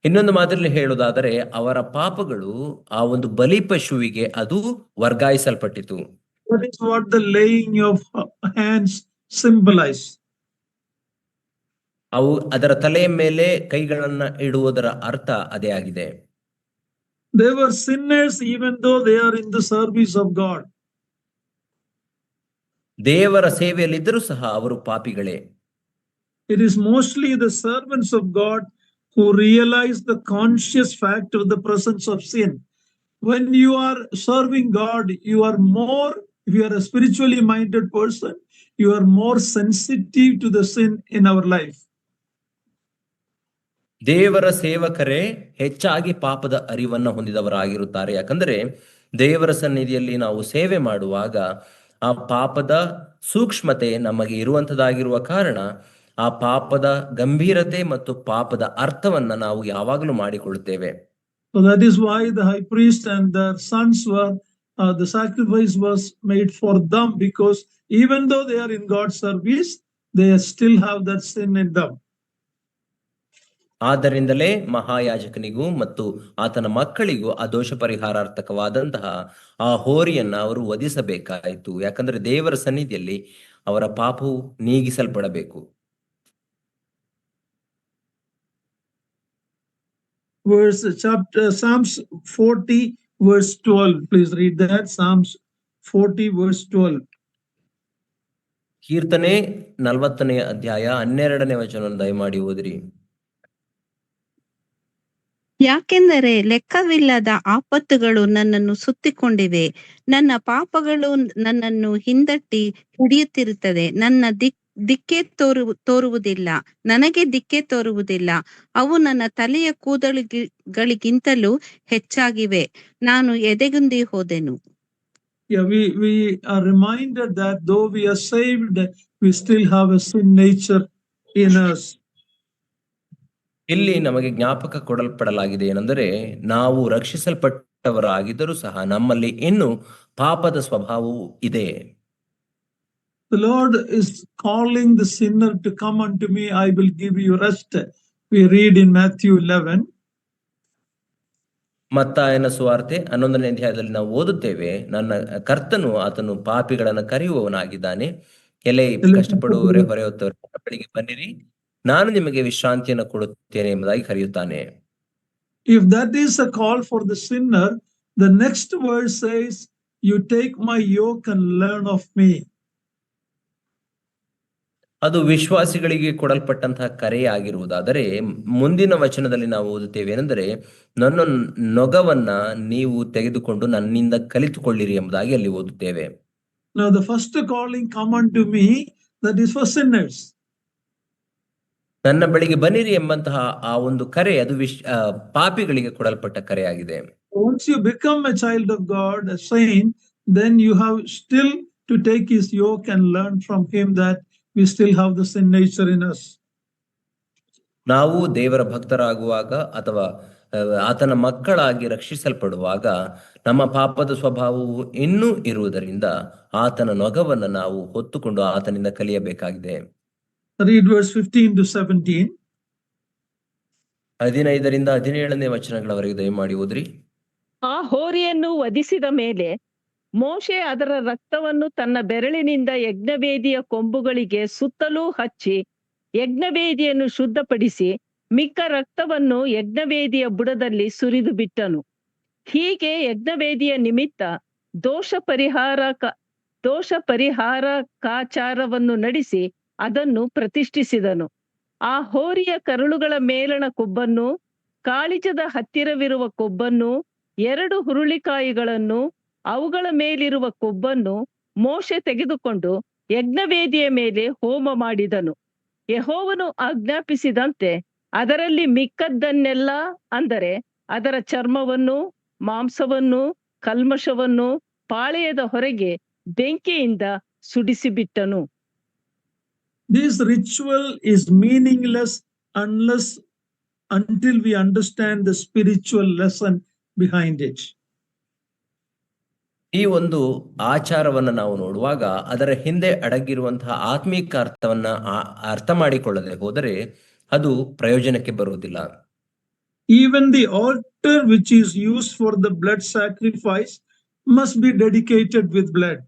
ಇನ್ನೊಂದು ಮಾತಲ್ಲಿ ಹೇಳುವುದಾದರೆ ಅವರ ಪಾಪಗಳು ಆ ಒಂದು ಬಲಿ ಪಶುವಿಗೆ ಅದು ವರ್ಗಾಯಿಸಲ್ಪಟ್ಟಿತು. That is what the laying of hands symbolize. ಅವು ಅದರ ತಲೆಯ ಮೇಲೆ ಕೈಗಳನ್ನ ಇಡುವುದರ ಅರ್ಥ ಅದೇ ಆಗಿದೆ. They were sinners even though they are in the service of God. ದೇವರ ಸೇವೆಯಲ್ಲಿದ್ದರೂ ಸಹ ಅವರು ಪಾಪಿಗಳೇ. It is mostly the servants of God who realize the conscious fact of the presence of sin. When you are serving God, you are more, if you are a spiritually minded person, you are more sensitive to the sin in our life. ದೇವರ ಸೇವಕರೇ ಹೆಚ್ಚಾಗಿ ಪಾಪದ ಅರಿವನ್ನ ಹೊಂದಿದವರಾಗಿರುತ್ತಾರೆ. ಯಾಕಂದ್ರೆ ದೇವರ ಸನ್ನಿಧಿಯಲ್ಲಿ ನಾವು ಸೇವೆ ಮಾಡುವಾಗ ಆ ಪಾಪದ ಸೂಕ್ಷ್ಮತೆ ನಮಗೆ ಇರುವಂತದಾಗಿರುವ ಕಾರಣ ಆ ಪಾಪದ ಗಂಭೀರತೆ ಮತ್ತು ಪಾಪದ ಅರ್ಥವನ್ನ ನಾವು ಯಾವಾಗಲೂ ಮಾಡಿಕೊಳ್ಳುತ್ತೇವೆ. So that is why the high priest and their sons were, the sacrifice was made for them, because even though they are in God's service, they still have that sin in them. ಆದ್ದರಿಂದಲೇ ಮಹಾಯಾಜಕನಿಗೂ ಮತ್ತು ಆತನ ಮಕ್ಕಳಿಗೂ ಆ ದೋಷ ಪರಿಹಾರಾರ್ಥಕವಾದಂತಹ ಆ ಹೋರಿಯನ್ನ ಅವರು ವಧಿಸಬೇಕಾಯಿತು. ಯಾಕಂದ್ರೆ ದೇವರ ಸನ್ನಿಧಿಯಲ್ಲಿ ಅವರ ಪಾಪವು ನೀಗಿಸಲ್ಪಡಬೇಕು. Psalms 40 verse 12. Please read that. Psalms 40 verse 12. ಕೀರ್ತನೆ 40ನೇ ಅಧ್ಯಾಯ 12ನೇ ವಚನವನ್ನು ದಯಮಾಡಿ ಓದಿರಿ. ಯಾಕೆಂದರೆ ಲೆಕ್ಕವಿಲ್ಲದ ಆಪತ್ತುಗಳು ನನ್ನನ್ನು ಸುತ್ತಿಕೊಂಡಿವೆ. ನನ್ನ ಪಾಪಗಳು ನನ್ನನ್ನು ಹಿಂದಟ್ಟಿ ಹಿಡಿಯುತ್ತಿರುತ್ತದೆ. ನನ್ನ ದಿಕ್ಕೆ ತೋರುವುದಿಲ್ಲ, ನನಗೆ ದಿಕ್ಕೆ ತೋರುವುದಿಲ್ಲ. ಅವು ನನ್ನ ತಲೆಯ ಕೂದಲುಗಳಿಗಿಂತಲೂ ಹೆಚ್ಚಾಗಿವೆ. ನಾನು ಎದೆಗುಂದಿ ಹೋದೆನು. Yeah, we are reminded that though we are saved, we still have a sin nature in us. ಇಲ್ಲಿ ನಮಗೆ ಜ್ಞಾಪಕ ಕೊಡಲ್ಪಡಲಾಗಿದೆ ಏನೆಂದರೆ ನಾವು ರಕ್ಷಿಸಲ್ಪಟ್ಟವರಾಗಿದ್ದರೂ ಸಹ ನಮ್ಮಲ್ಲಿ ಇನ್ನೂ ಪಾಪದ ಸ್ವಭಾವವು ಇದೆ. The Lord is calling the sinner to come unto me, I will give you rest. We read in Matthew 11. ಮತ್ತಾಯನ ಸುವಾರ್ತೆ 11ನೇ ಅಧ್ಯಾಯದಲ್ಲಿ ನಾವು ಓದುತ್ತೇವೆ, ನನ್ನ ಕರ್ತನು ಆತನು ಪಾಪಿಗಳನ್ನು ಕರೆಯುವವನಾಗಿದ್ದಾನೆ. ಎಲೆ ಕಷ್ಟಪಡುವವರೇ ಹೊರೆ ಹೊತ್ತವರೇ ನನ್ನ ಬಳಿಗೆ ಬನ್ನಿರಿ, ನಾನು ನಿಮಗೆ ವಿಶ್ರಾಂತಿಯನ್ನು ಕೊಡುತ್ತೇನೆ ಎಂಬುದಾಗಿ ಕರೆಯುತ್ತಾನೆ. If that is a call for the sinner, the next verse says, you take my yoke and learn of me. ಅದು ವಿಶ್ವಾಸಿಗಳಿಗೆ ಕೊಡಲ್ಪಟ್ಟಂತಹ ಕರೆಯಾಗಿರುವುದಾದರೆ ಮುಂದಿನ ವಚನದಲ್ಲಿ ನಾವು ಓದುತ್ತೇವೆ ಏನೆಂದರೆ, ನನ್ನ ನೊಗವನ್ನ ನೀವು ತೆಗೆದುಕೊಂಡು ನನ್ನಿಂದ ಕಲಿತುಕೊಳ್ಳಿರಿ ಎಂಬುದಾಗಿ ಅಲ್ಲಿ ಓದುತ್ತೇವೆ. Now the first calling, come unto me, that is for sinners. ನನ್ನ ಬಳಿಗೆ ಬನ್ನಿರಿ ಎಂಬಂತಹ ಆ ಒಂದು ಕರೆ ಅದು ಪಾಪಿಗಳಿಗೆ ಕೊಡಲ್ಪಟ್ಟ ಕರೆಯಾಗಿದೆ. Once you become a child of God, a saint, then you have still to take his yoke and learn from him that we still have the sin nature in us. ನಾವು ದೇವರ ಭಕ್ತರಾಗುವಾಗ ಅಥವಾ ಆತನ ಮಕ್ಕಳಾಗಿ ರಕ್ಷಿಸಲ್ಪಡುವಾಗ ನಮ್ಮ ಪಾಪದ ಸ್ವಭಾವವು ಇನ್ನೂ ಇರುವುದರಿಂದ ಆತನ ನೊಗವನ್ನು ನಾವು ಹೊತ್ತುಕೊಂಡು ಆತನಿಂದ ಕಲಿಯಬೇಕಾಗಿದೆ. Read verse 15 to 17. 15ರಿಂದ 17ನೇ ವಚನಗಳವರೆಗೆ ದಯಮಾಡಿ ಓದ್ರಿ. ಆ ಹೋರಿಯನ್ನು ವಧಿಸಿದ ಮೇಲೆ ಮೋಶೆ ಅದರ ರಕ್ತವನ್ನು ತನ್ನ ಬೆರಳಿನಿಂದ ಯಜ್ಞವೇದಿಯ ಕೊಂಬುಗಳಿಗೆ ಸುತ್ತಲೂ ಹಚ್ಚಿ ಯಜ್ಞವೇದಿಯನ್ನು ಶುದ್ಧಪಡಿಸಿ ಮಿಕ್ಕ ರಕ್ತವನ್ನು ಯಜ್ಞವೇದಿಯ ಬುಡದಲ್ಲಿ ಸುರಿದು ಬಿಟ್ಟನು. ಹೀಗೆ ಯಜ್ಞವೇದಿಯ ನಿಮಿತ್ತ ದೋಷ ಪರಿಹಾರಕಾಚಾರವನ್ನು ನಡೆಸಿ ಅದನ್ನು ಪ್ರತಿಷ್ಠಿಸಿದನು. ಆ ಹೋರಿಯ ಕರುಳುಗಳ ಮೇಲಣ ಕೊಬ್ಬನ್ನು, ಕಾಳಿಜದ ಹತ್ತಿರವಿರುವ ಕೊಬ್ಬನ್ನು, 2 ಹುರುಳಿಕಾಯಿಗಳನ್ನು, ಅವುಗಳ ಮೇಲಿರುವ ಕೊಬ್ಬನ್ನು ಮೋಶೆ ತೆಗೆದುಕೊಂಡು ಯಜ್ಞವೇದಿಯ ಮೇಲೆ ಹೋಮ ಮಾಡಿದನು. ಯೆಹೋವನು ಆಜ್ಞಾಪಿಸಿದಂತೆ ಅದರಲ್ಲಿ ಮಿಕ್ಕದ್ದನ್ನೆಲ್ಲ, ಅಂದರೆ ಅದರ ಚರ್ಮವನ್ನು, ಮಾಂಸವನ್ನು, ಕಲ್ಮಶವನ್ನು ಪಾಳೆಯದ ಹೊರಗೆ ಬೆಂಕಿಯಿಂದ ಸುಡಿಸಿಬಿಟ್ಟನು. This ritual is meaningless until we understand the spiritual lesson behind it. ಈ ಒಂದು ಆಚಾರವನ್ನ ನಾವು ನೋಡುವಾಗ ಅದರ ಹಿಂದೆ ಅಡಗಿರುವಂತಹ ಆತ್ಮೀಕ ಅರ್ಥವನ್ನ ಅರ್ಥ ಮಾಡಿಕೊಳ್ಳದೆ ಹೋದರೆ ಅದು ಪ್ರಯೋಜನಕ್ಕೆ ಬರುವುದಿಲ್ಲ. Even the altar which is used for the blood sacrifice must be dedicated with blood.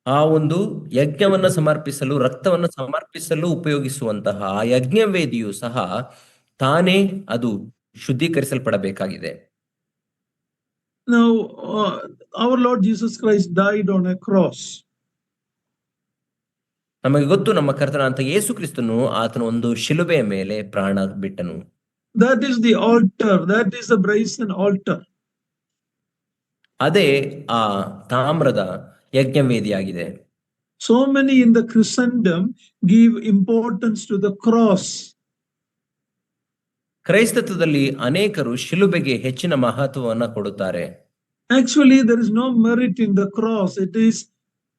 ಆ ಒಂದು ಯಜ್ಞವನ್ನ ಸಮರ್ಪಿಸಲು, ರಕ್ತವನ್ನು ಸಮರ್ಪಿಸಲು ಉಪಯೋಗಿಸುವಂತಹ ಆ ಯಜ್ಞವೇದಿಯು ಸಹ ತಾನೇ ಅದು ಶುದ್ಧೀಕರಿಸಲ್ಪಡಬೇಕಾಗಿದೆ. Now, our Lord Jesus Christ died on a cross. ನಮಗೆ ಗೊತ್ತು, ನಮ್ಮ ಕರ್ತನಾದಂತ ಯೇಸು ಕ್ರಿಸ್ತನು ಆತನ ಒಂದು ಶಿಲುಬೆಯ ಮೇಲೆ ಪ್ರಾಣ ಬಿಟ್ಟನು. That is the altar. That is the brazen altar. ಅದೇ ಆ ತಾಮ್ರದ ಯಜ್ಞವೇದಿಯಾಗಿದೆ. So many in the Christendom give importance to the cross. ಕ್ರೈಸ್ತತ್ವದಲ್ಲಿ ಅನೇಕರು ಶಿಲುಬೆಗೆ ಹೆಚ್ಚಿನ ಮಹತ್ವವನ್ನ ಕೊಡುತ್ತಾರೆ. Actually, there is no merit in the cross.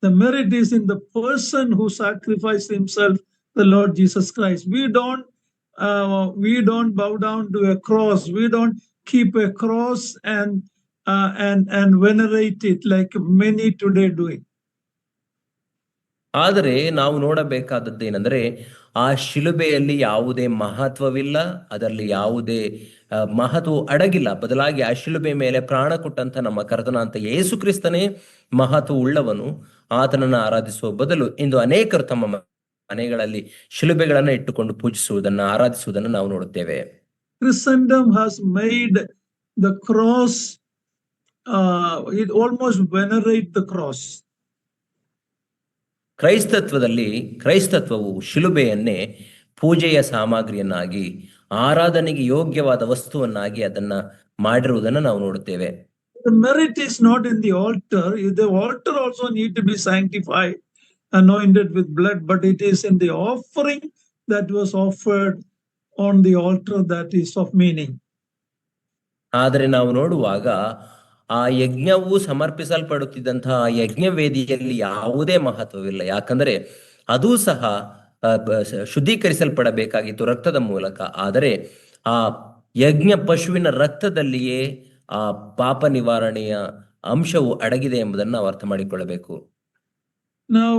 The merit is in the person who sacrificed himself, the Lord Jesus Christ. We don't bow down to a cross. We don't keep a cross and venerate it like many today doing. ಆದರೆ ನಾವು ನೋಡಬೇಕಾದದ್ದೇನೆಂದರೆ ಆ ಶಿಲುಬೆಯಲ್ಲಿ ಯಾವುದೇ ಮಹತ್ವವಿಲ್ಲ, ಅದರಲ್ಲಿ ಯಾವುದೇ ಮಹತ್ವ ಅಡಗಿಲ್ಲ. ಬದಲಾಗಿ ಆ ಶಿಲುಬೆ ಮೇಲೆ ಪ್ರಾಣ ಕೊಟ್ಟಂತ ನಮ್ಮ ಕರ್ತನಾದಂತ ಯೇಸು ಕ್ರಿಸ್ತನೇ ಮಹತ್ವ ಉಳ್ಳವನು. ಆತನನ್ನು ಆರಾಧಿಸುವ ಬದಲು ಇಂದು ಅನೇಕರು ತಮ್ಮ ಮನೆಗಳಲ್ಲಿ ಶಿಲುಬೆಗಳನ್ನು ಇಟ್ಟುಕೊಂಡು ಪೂಜಿಸುವುದನ್ನು, ಆರಾಧಿಸುವುದನ್ನು ನಾವು ನೋಡುತ್ತೇವೆ. Christendom has made the cross, it almost venerate the cross. ಕ್ರೈಸ್ತತ್ವವು ಶಿಲುಬೆಯನ್ನೇ ಪೂಜೆಯ ಸಾಮಗ್ರಿಯನ್ನಾಗಿ, ಆರಾಧನೆಗೆ ಯೋಗ್ಯವಾದ ವಸ್ತುವನ್ನಾಗಿ ಅದನ್ನ ಮಾಡಿರುವುದನ್ನು ನಾವು ನೋಡುತ್ತೇವೆ. The merit is not in the altar. The altar also need to be sanctified, anointed with blood, but it is in the offering that was offered on the altar that is of meaning. ಆದರೆ ನಾವು ನೋಡುವಾಗ ಆ ಯಜ್ಞವು ಸಮರ್ಪಿಸಲ್ಪಡುತ್ತಿದ್ದಂತಹ ಯಜ್ಞವೇದಿಯಲ್ಲಿ ಯಾವುದೇ ಮಹತ್ವವಿಲ್ಲ. ಯಾಕಂದ್ರೆ ಅದು ಸಹ ಶುದ್ಧೀಕರಿಸಲ್ಪಡಬೇಕಾಗಿತ್ತು ರಕ್ತದ ಮೂಲಕ. ಆದರೆ ಆ ಯಜ್ಞ ಪಶುವಿನ ರಕ್ತದಲ್ಲಿಯೇ ಆ ಪಾಪ ನಿವಾರಣೆಯ ಅಂಶವು ಅಡಗಿದೆ ಎಂಬುದನ್ನು ನಾವು ಅರ್ಥ ಮಾಡಿಕೊಳ್ಳಬೇಕು. Now,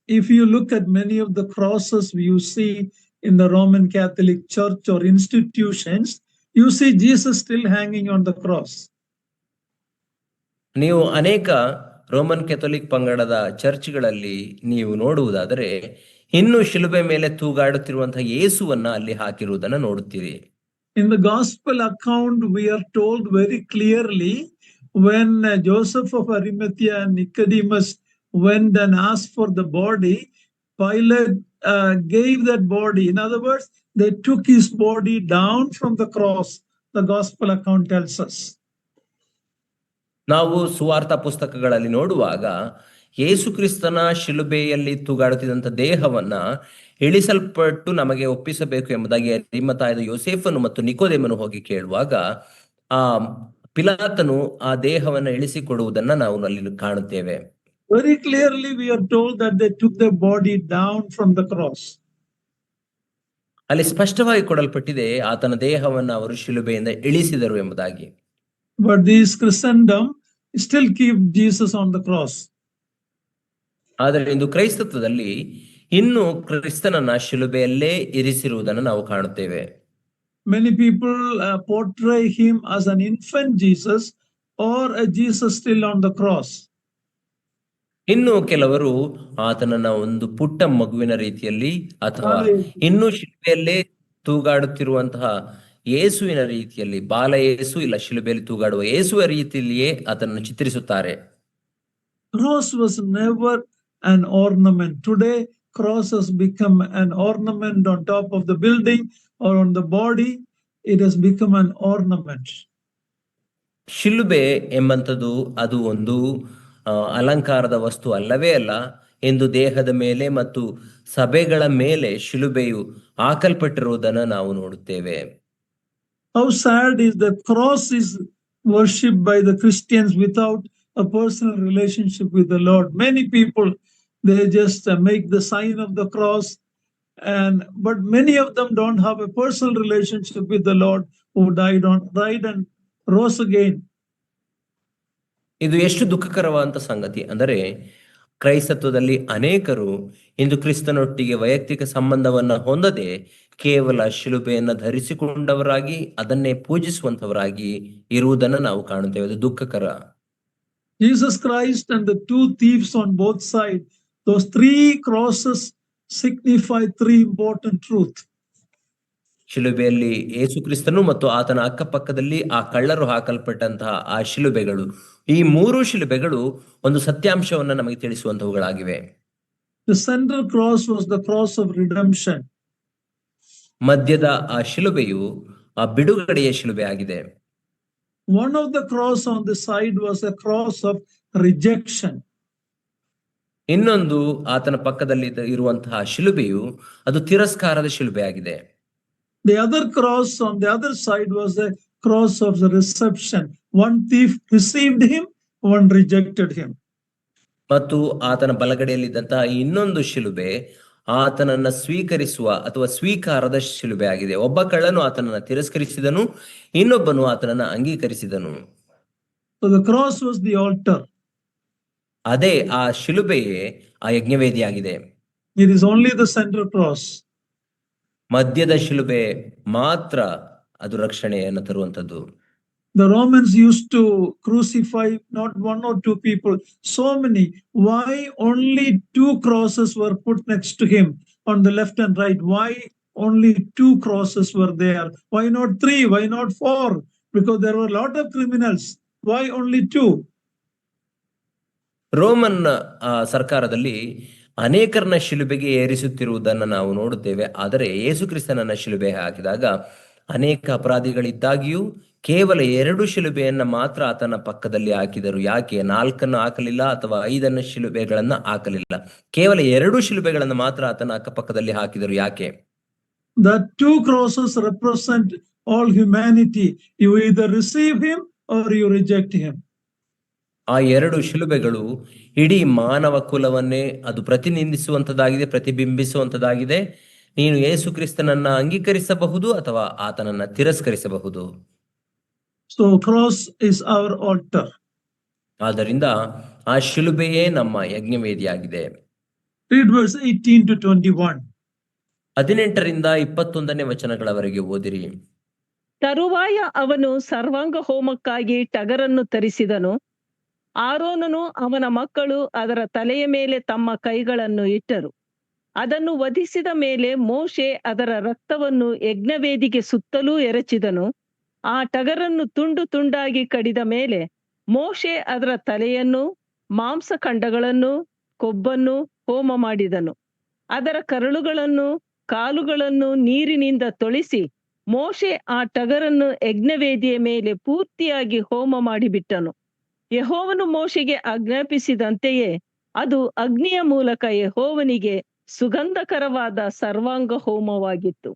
if you look at many of the crosses you see in the Roman Catholic Church or institutions, you see Jesus still hanging on the cross. ನೀವು ಅನೇಕ ರೋಮನ್ ಕೆಥೋಲಿಕ್ ಪಂಗಡದ ಚರ್ಚ್ಗಳಲ್ಲಿ ನೀವು ನೋಡುವುದಾದರೆ ಇನ್ನು ಶಿಲುಬೆ ಮೇಲೆ ತೂಗಾಡುತ್ತಿರುವಂತಹ ಯೇಸುವನ್ನ ಅಲ್ಲಿ ಹಾಕಿರುವುದನ್ನು ನೋಡುತ್ತೀರಿ. In the gospel account, we are told very clearly when Joseph of Arimathea and Nicodemus went and asked for the body, Pilate gave that body. In other words, they took his body down from the cross. The gospel account tells us. ನಾವು ಸುವಾರ್ಥ ಪುಸ್ತಕಗಳಲ್ಲಿ ನೋಡುವಾಗ ಯೇಸು ಕ್ರಿಸ್ತನ ಶಿಲುಬೆಯಲ್ಲಿ ತೂಗಾಡುತ್ತಿದ್ದಂಥ ದೇಹವನ್ನ ಇಳಿಸಲ್ಪಟ್ಟು ನಮಗೆ ಒಪ್ಪಿಸಬೇಕು ಎಂಬುದಾಗಿ ಅರಿಮಥಾಯದ ಯೋಸೇಫನು ಮತ್ತು ನಿಕೋದೇಮನು ಹೋಗಿ ಕೇಳುವಾಗ ಆ ಪಿಲಾತನು ಆ ದೇಹವನ್ನ ಇಳಿಸಿಕೊಡುವುದನ್ನ ನಾವು ಅಲ್ಲಿ ಕಾಣುತ್ತೇವೆ. Very clearly we are told that they took the body down from the cross. ಅಲ್ಲಿ ಸ್ಪಷ್ಟವಾಗಿ ಕೊಡಲ್ಪಟ್ಟಿದೆ ಆತನ ದೇಹವನ್ನ ಅವರು ಶಿಲುಬೆಯಿಂದ ಇಳಿಸಿದರು ಎಂಬುದಾಗಿ. But this Christendom still keep Jesus on the cross. ಆದರೆ ಇಂದು ಕ್ರೈಸ್ತತ್ವದಲ್ಲಿ ಇನ್ನು ಕ್ರಿಸ್ತನನ್ನ ಶಿಲುಬೆಯಲ್ಲೇ ಇರಿಸಿರುವುದನ್ನು ನಾವು ಕಾಣುತ್ತೇವೆ. Many people portray him as an infant Jesus or a Jesus still on the cross. ಇನ್ನು ಕೆಲವರು ಆತನನ್ನ ಒಂದು ಪುಟ್ಟ ಮಗುವಿನ ರೀತಿಯಲ್ಲಿ ಅಥವಾ ಇನ್ನು ಶಿಲುಬೆಯಲ್ಲೇ ತೂಗಾಡುತ್ತಿರುವಂತಹ ಯೇಸುವಿನ ರೀತಿಯಲ್ಲಿ, ಬಾಲ ಯೇಸು ಇಲ್ಲ ಶಿಲುಬೆಯಲ್ಲಿ ತೂಗಾಡುವ ಯೇಸುವ ರೀತಿಯಲ್ಲಿಯೇ ಆತನನ್ನು ಚಿತ್ರಿಸುತ್ತಾರೆ. Cross was never an ornament. Today, cross has become an ornament on top of the building or on the body. It has become an ornament. ಶಿಲುಬೆ ಎಂಬಂಥದ್ದು ಅದು ಒಂದು ಅಲಂಕಾರದ ವಸ್ತು ಅಲ್ಲವೇ ಅಲ್ಲ. ಎಂದು ದೇಹದ ಮೇಲೆ ಮತ್ತು ಸಭೆಗಳ ಮೇಲೆ ಶಿಲುಬೆಯು ಹಾಕಲ್ಪಟ್ಟಿರುವುದನ್ನು ನಾವು ನೋಡುತ್ತೇವೆ. How sad is the cross is worshipped by the Christians without a personal relationship with the Lord. Many people, they just make the sign of the cross, but many of them don't have a personal relationship with the Lord who died and rose again. ಇದು ಎಷ್ಟು ದುಃಖಕರವಾದಂತ ಸಂಗತಿ ಅಂದರೆ, ಕ್ರೈಸ್ತತ್ವದಲ್ಲಿ ಅನೇಕರು ಇಂದು ಕ್ರಿಸ್ತನೊಟ್ಟಿಗೆ ವೈಯಕ್ತಿಕ ಸಂಬಂಧವನ್ನ ಹೊಂದದೆ ಕೇವಲ ಶಿಲುಬೆಯನ್ನ ಧರಿಸಿಕೊಂಡವರಾಗಿ ಅದನ್ನೇ ಪೂಜಿಸುವಂತವರಾಗಿ ಇರುವುದನ್ನು ನಾವು ಕಾಣುತ್ತೇವೆ. ಅದು ದುಃಖಕರ. Jesus Christ and the two thieves on both sides, those three crosses signify three important truths. ಶಿಲುಬೆಯಲ್ಲಿ ಯೇಸು ಕ್ರಿಸ್ತನು ಮತ್ತು ಆತನ ಅಕ್ಕಪಕ್ಕದಲ್ಲಿ ಆ ಕಳ್ಳರು ಹಾಕಲ್ಪಟ್ಟಂತಹ ಆ ಶಿಲುಬೆಗಳು, ಈ ಮೂರು ಶಿಲುಬೆಗಳು ಒಂದು ಸತ್ಯಾಂಶವನ್ನು ನಮಗೆ ತಿಳಿಸುವಂತವುಗಳಾಗಿವೆ. The central cross was the cross of redemption. ಮಧ್ಯದ ಆ ಶಿಲುಬೆಯು ಆ ಬಿಡುಗಡೆಯ ಶಿಲುಬೆ ಆಗಿದೆ. One of the cross on the side was a cross of rejection. ಇನ್ನೊಂದು ಆತನ ಪಕ್ಕದಲ್ಲಿ ಇರುವಂತಹ ಶಿಲುಬೆಯು ಅದು ತಿರಸ್ಕಾರದ ಶಿಲುಬೆ ಆಗಿದೆ. The other cross on the other side was a cross of the reception. One thief received him, one rejected him. ಮತ್ತು ಆತನ ಬಲಗಡೆಯಲ್ಲಿದ್ದಂತಹ ಇನ್ನೊಂದು ಶಿಲುಬೆ ಆತನನ್ನ ಸ್ವೀಕರಿಸುವ ಅಥವಾ ಸ್ವೀಕಾರದ ಶಿಲುಬೆ ಆಗಿದೆ. ಒಬ್ಬ ಕಳ್ಳನು ಆತನನ್ನ ತಿರಸ್ಕರಿಸಿದನು, ಇನ್ನೊಬ್ಬನು ಆತನನ್ನ ಅಂಗೀಕರಿಸಿದನು. So the cross was the altar. ಅದೇ ಆ ಶಿಲುಬೆಯೇ ಆ ಯಜ್ಞವೇದಿಯಾಗಿದೆ. It is only the central cross. ಮಧ್ಯದ ಶಿಲುಬೆ ಮಾತ್ರ ಅದು ರಕ್ಷಣೆಯನ್ನು ತರುವಂತದ್ದು. The Romans used to crucify not one or two people, so many. Why only two crosses were put next to him on the left and right? Why only two crosses were there? Why not three? Why not four? Because there were a lot of criminals. Why only two? Roman ಸರ್ಕಾರದಲ್ಲಿ ಅನೇಕರನ್ನ ಶಿಲುಬೆಗೆ ಏರಿಸುತ್ತಿರುವುದನ್ನು ನಾವು ನೋಡುತ್ತೇವೆ. ಆದರೆ ಯೇಸು ಕ್ರಿಸ್ತನನ್ನ ಶಿಲುಬೆ ಹಾಕಿದಾಗ ಅನೇಕ ಅಪರಾಧಿಗಳಿದ್ದಾಗಿಯೂ ಕೇವಲ 2 ಶಿಲುಬೆಯನ್ನ ಮಾತ್ರ ಆತನ ಪಕ್ಕದಲ್ಲಿ ಹಾಕಿದರು. ಯಾಕೆ 4 ಹಾಕಲಿಲ್ಲ ಅಥವಾ 5 ಶಿಲುಬೆಗಳನ್ನ ಹಾಕಲಿಲ್ಲ? ಕೇವಲ 2 ಶಿಲುಬೆಗಳನ್ನು ಮಾತ್ರ ಆತನ ಅಕ್ಕಪಕ್ಕದಲ್ಲಿ ಹಾಕಿದರು. ಯಾಕೆ? The two crosses represent all humanity. You either receive him or you reject him. ಆ 2 ಶಿಲುಬೆಗಳು ಇಡೀ ಮಾನವ ಕುಲವನ್ನೇ ಅದು ಪ್ರತಿನಿಧಿಸುವಂತದಾಗಿದೆ, ಪ್ರತಿಬಿಂಬಿಸುವಂತದಾಗಿದೆ. ನೀನು ಯೇಸು ಕ್ರಿಸ್ತನನ್ನ ಅಂಗೀಕರಿಸಬಹುದು ಅಥವಾ ಆತನನ್ನ ತಿರಸ್ಕರಿಸಬಹುದು. So cross is our altar. ಆದ್ದರಿಂದ ಆ ಶಿಲುಬೆಯೇ ನಮ್ಮ ಯಜ್ಞವೇದಿಯಾಗಿದೆ. Read verse 18 to 21. 18ರಿಂದ 21ನೇ ವಚನಗಳವರೆಗೆ ಓದಿರಿ. ತರುವಾಯ ಅವನು ಸರ್ವಾಂಗ ಹೋಮಕ್ಕಾಗಿ ಟಗರನ್ನು ತರಿಸಿದನು. ಆರೋನನು ಅವನ ಮಕ್ಕಳು ಅದರ ತಲೆಯ ಮೇಲೆ ತಮ್ಮ ಕೈಗಳನ್ನು ಇಟ್ಟರು. ಅದನ್ನು ವಧಿಸಿದ ಮೇಲೆ ಮೋಶೆ ಅದರ ರಕ್ತವನ್ನು ಯಜ್ಞವೇದಿಗೆ ಸುತ್ತಲೂ ಎರಚಿದನು. ಆ ಟಗರನ್ನು ತುಂಡು ತುಂಡಾಗಿ ಕಡಿದ ಮೇಲೆ ಮೋಶೆ ಅದರ ತಲೆಯನ್ನು, ಮಾಂಸಖಂಡಗಳನ್ನು, ಕೊಬ್ಬನ್ನು ಹೋಮ ಮಾಡಿದನು. ಅದರ ಕರಳುಗಳನ್ನು, ಕಾಲುಗಳನ್ನು ನೀರಿನಿಂದ ತೊಳಿಸಿ ಮೋಶೆ ಆ ಟಗರನ್ನು ಯಜ್ಞವೇದಿಯ ಮೇಲೆ ಪೂರ್ತಿಯಾಗಿ ಹೋಮ ಮಾಡಿಬಿಟ್ಟನು. ಯೆಹೋವನು ಮೋಶೆಗೆ ಆಜ್ಞಾಪಿಸಿದಂತೆಯೇ ಅದು ಅಗ್ನಿಯ ಮೂಲಕ ಯೆಹೋವನಿಗೆ ಸುಗಂಧಕರವಾದ ಸರ್ವಾಂಗ ಹೋಮವಾಗಿತ್ತು.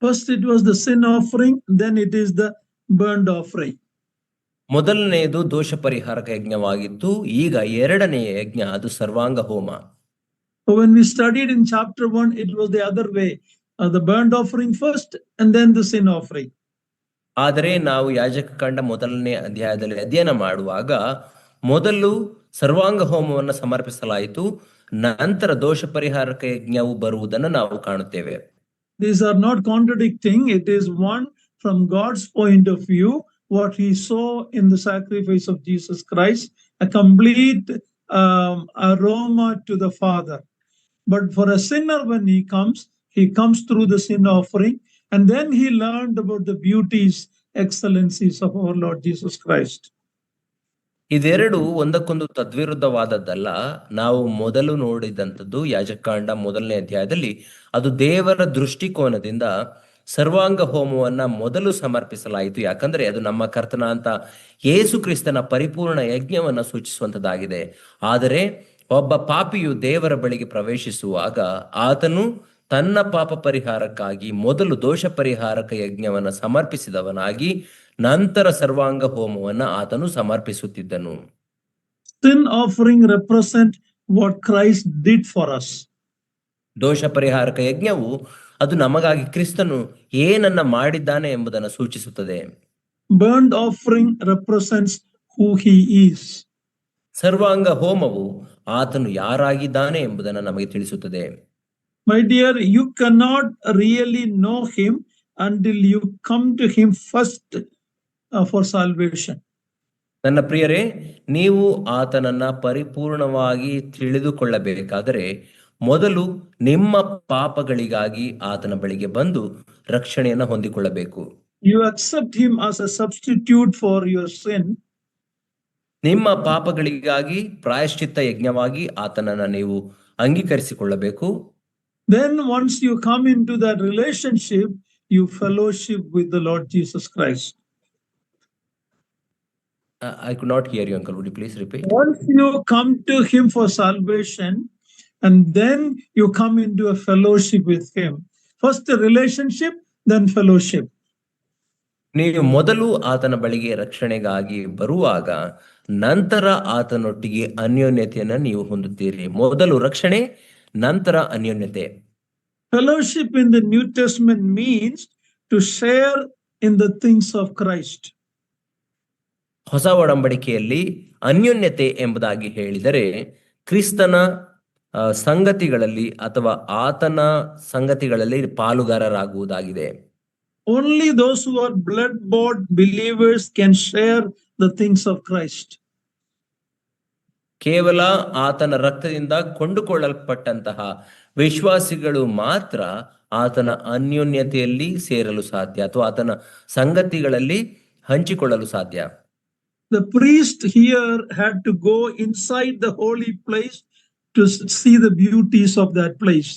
First it was the sin offering, then it is the burnt offering. ಮೊದಲನೆಯದು ದೋಷ ಪರಿಹಾರಕ ಯಜ್ಞವಾಗಿತ್ತು. ಈಗ ಎರಡನೆಯ ಯಜ್ಞ ಅದು ಸರ್ವಾಂಗ ಹೋಮ. When we studied in chapter 1, it was the other way. The burnt offering first and then the sin offering. ಆದರೆ ನಾವು ಯಾಜಕ ಕಾಂಡ ಮೊದಲನೇ ಅಧ್ಯಾಯದಲ್ಲಿ ಅಧ್ಯಯನ ಮಾಡುವಾಗ ಮೊದಲು ಸರ್ವಾಂಗ ಹೋಮವನ್ನು ಸಮರ್ಪಿಸಲಾಯಿತು, ನಂತರ ದೋಷ ಪರಿಹಾರಕ ಯಜ್ಞವು ಬರುವುದನ್ನು ನಾವು ಕಾಣುತ್ತೇವೆ. These are not contradicting. It is one from God's point of view, what he saw in the sacrifice of Jesus Christ, a complete aroma to the Father. But for a sinner, when he comes through the sin offering, and then he learned about the beauties, excellencies of our Lord Jesus Christ. ಇದೆರಡು ಒಂದಕ್ಕೊಂದು ತದ್ವಿರುದ್ಧವಾದದ್ದಲ್ಲ. ನಾವು ಮೊದಲು ನೋಡಿದಂಥದ್ದು ಯಾಜಕಾಂಡ 1ನೇ ಅಧ್ಯಾಯದಲ್ಲಿ ಅದು ದೇವರ ದೃಷ್ಟಿಕೋನದಿಂದ ಸರ್ವಾಂಗ ಹೋಮವನ್ನ ಮೊದಲು ಸಮರ್ಪಿಸಲಾಯಿತು. ಯಾಕಂದ್ರೆ ಅದು ನಮ್ಮ ಕರ್ತನ ಅಂತ ಯೇಸು ಕ್ರಿಸ್ತನ ಪರಿಪೂರ್ಣ ಯಜ್ಞವನ್ನ ಸೂಚಿಸುವಂತದ್ದಾಗಿದೆ. ಆದರೆ ಒಬ್ಬ ಪಾಪಿಯು ದೇವರ ಬಳಿಗೆ ಪ್ರವೇಶಿಸುವಾಗ ಆತನು ತನ್ನ ಪಾಪ ಪರಿಹಾರಕ್ಕಾಗಿ ಮೊದಲು ದೋಷ ಪರಿಹಾರಕ ಯಜ್ಞವನ್ನ ಸಮರ್ಪಿಸಿದವನಾಗಿ ನಂತರ ಸರ್ವಾಂಗ ಹೋಮವನ್ನ ಆತನು ಸಮರ್ಪಿಸುತ್ತಿದ್ದನು. Sin offering represent what Christ did for us. ದೋಷ ಪರಿಹಾರಕ ಯಜ್ಞವು ಅದು ನಮಗಾಗಿ ಕ್ರಿಸ್ತನು ಏನನ್ನ ಮಾಡಿದ್ದಾನೆ ಎಂಬುದನ್ನು ಸೂಚಿಸುತ್ತದೆ. Burnt offering represents who he is. ಸರ್ವಾಂಗ ಹೋಮವು ಆತನು ಯಾರಾಗಿದ್ದಾನೆ ಎಂಬುದನ್ನು ನಮಗೆ ತಿಳಿಸುತ್ತದೆ. My dear, you cannot really know him until you come to him first for salvation. ನನ್ನ ಪ್ರಿಯರೇ, ನೀವು ಆತನನ್ನ ಪರಿಪೂರ್ಣವಾಗಿ ತಿಳಿದುಕೊಳ್ಳಬೇಕಾದರೆ ಮೊದಲು ನಿಮ್ಮ ಪಾಪಗಳಿಗಾಗಿ ಆತನ ಬಳಿಗೆ ಬಂದು ರಕ್ಷಣೆಯನ್ನು ಹೊಂದಿಕೊಳ್ಳಬೇಕು. You accept him as a substitute for your sin. ನಿಮ್ಮ ಪಾಪಗಳಿಗಾಗಿ ಪ್ರಾಯಶ್ಚಿತ್ತ ಯಜ್ಞವಾಗಿ ಆತನನ್ನ ನೀವು ಅಂಗೀಕರಿಸಿಕೊಳ್ಳಬೇಕು. Then once you come into that relationship, you fellowship with the Lord Jesus Christ. I could not hear you, uncle. Would you please repeat? Once you come to him for salvation, and then you come into a fellowship with him. First a relationship, then fellowship. ನೀವು ಮೊದಲು ಆತನ ಬಳಿಗೆ ರಕ್ಷಣೆಗಾಗಿ ಬರುವಾಗ ನಂತರ ಆತನೊಟ್ಟಿಗೆ ಅನ್ಯೋನ್ಯತೆಯನ್ನು ನೀವು ಹೊಂದುತ್ತೀರಿ. ಮೊದಲು ರಕ್ಷಣೆ, ನಂತರ ಅನ್ಯೋನ್ಯತೆ. Fellowship in the New Testament means to share in the things of Christ. ಹೊಸ ಒಡಂಬಡಿಕೆಯಲ್ಲಿ ಅನ್ಯೋನ್ಯತೆ ಎಂಬುದಾಗಿ ಹೇಳಿದರೆ ಕ್ರಿಸ್ತನ ಸಂಗತಿಗಳಲ್ಲಿ ಅಥವಾ ಆತನ ಸಂಗತಿಗಳಲ್ಲಿ ಪಾಲುಗಾರರಾಗುವುದಾಗಿದೆ. Only those who are blood-bought believers can share the things of Christ. ಕೇವಲ ಆತನ ರಕ್ತದಿಂದ ಕೊಂಡುಕೊಳ್ಳಲ್ಪಟ್ಟಂತಹ ವಿಶ್ವಾಸಿಗಳು ಮಾತ್ರ ಆತನ ಅನ್ಯೋನ್ಯತೆಯಲ್ಲಿ ಸೇರಲು ಸಾಧ್ಯ ಅಥವಾ ಆತನ ಸಂಗತಿಗಳಲ್ಲಿ ಹಂಚಿಕೊಳ್ಳಲು ಸಾಧ್ಯ. The priest here had to go inside the holy place to see the beauties of that place.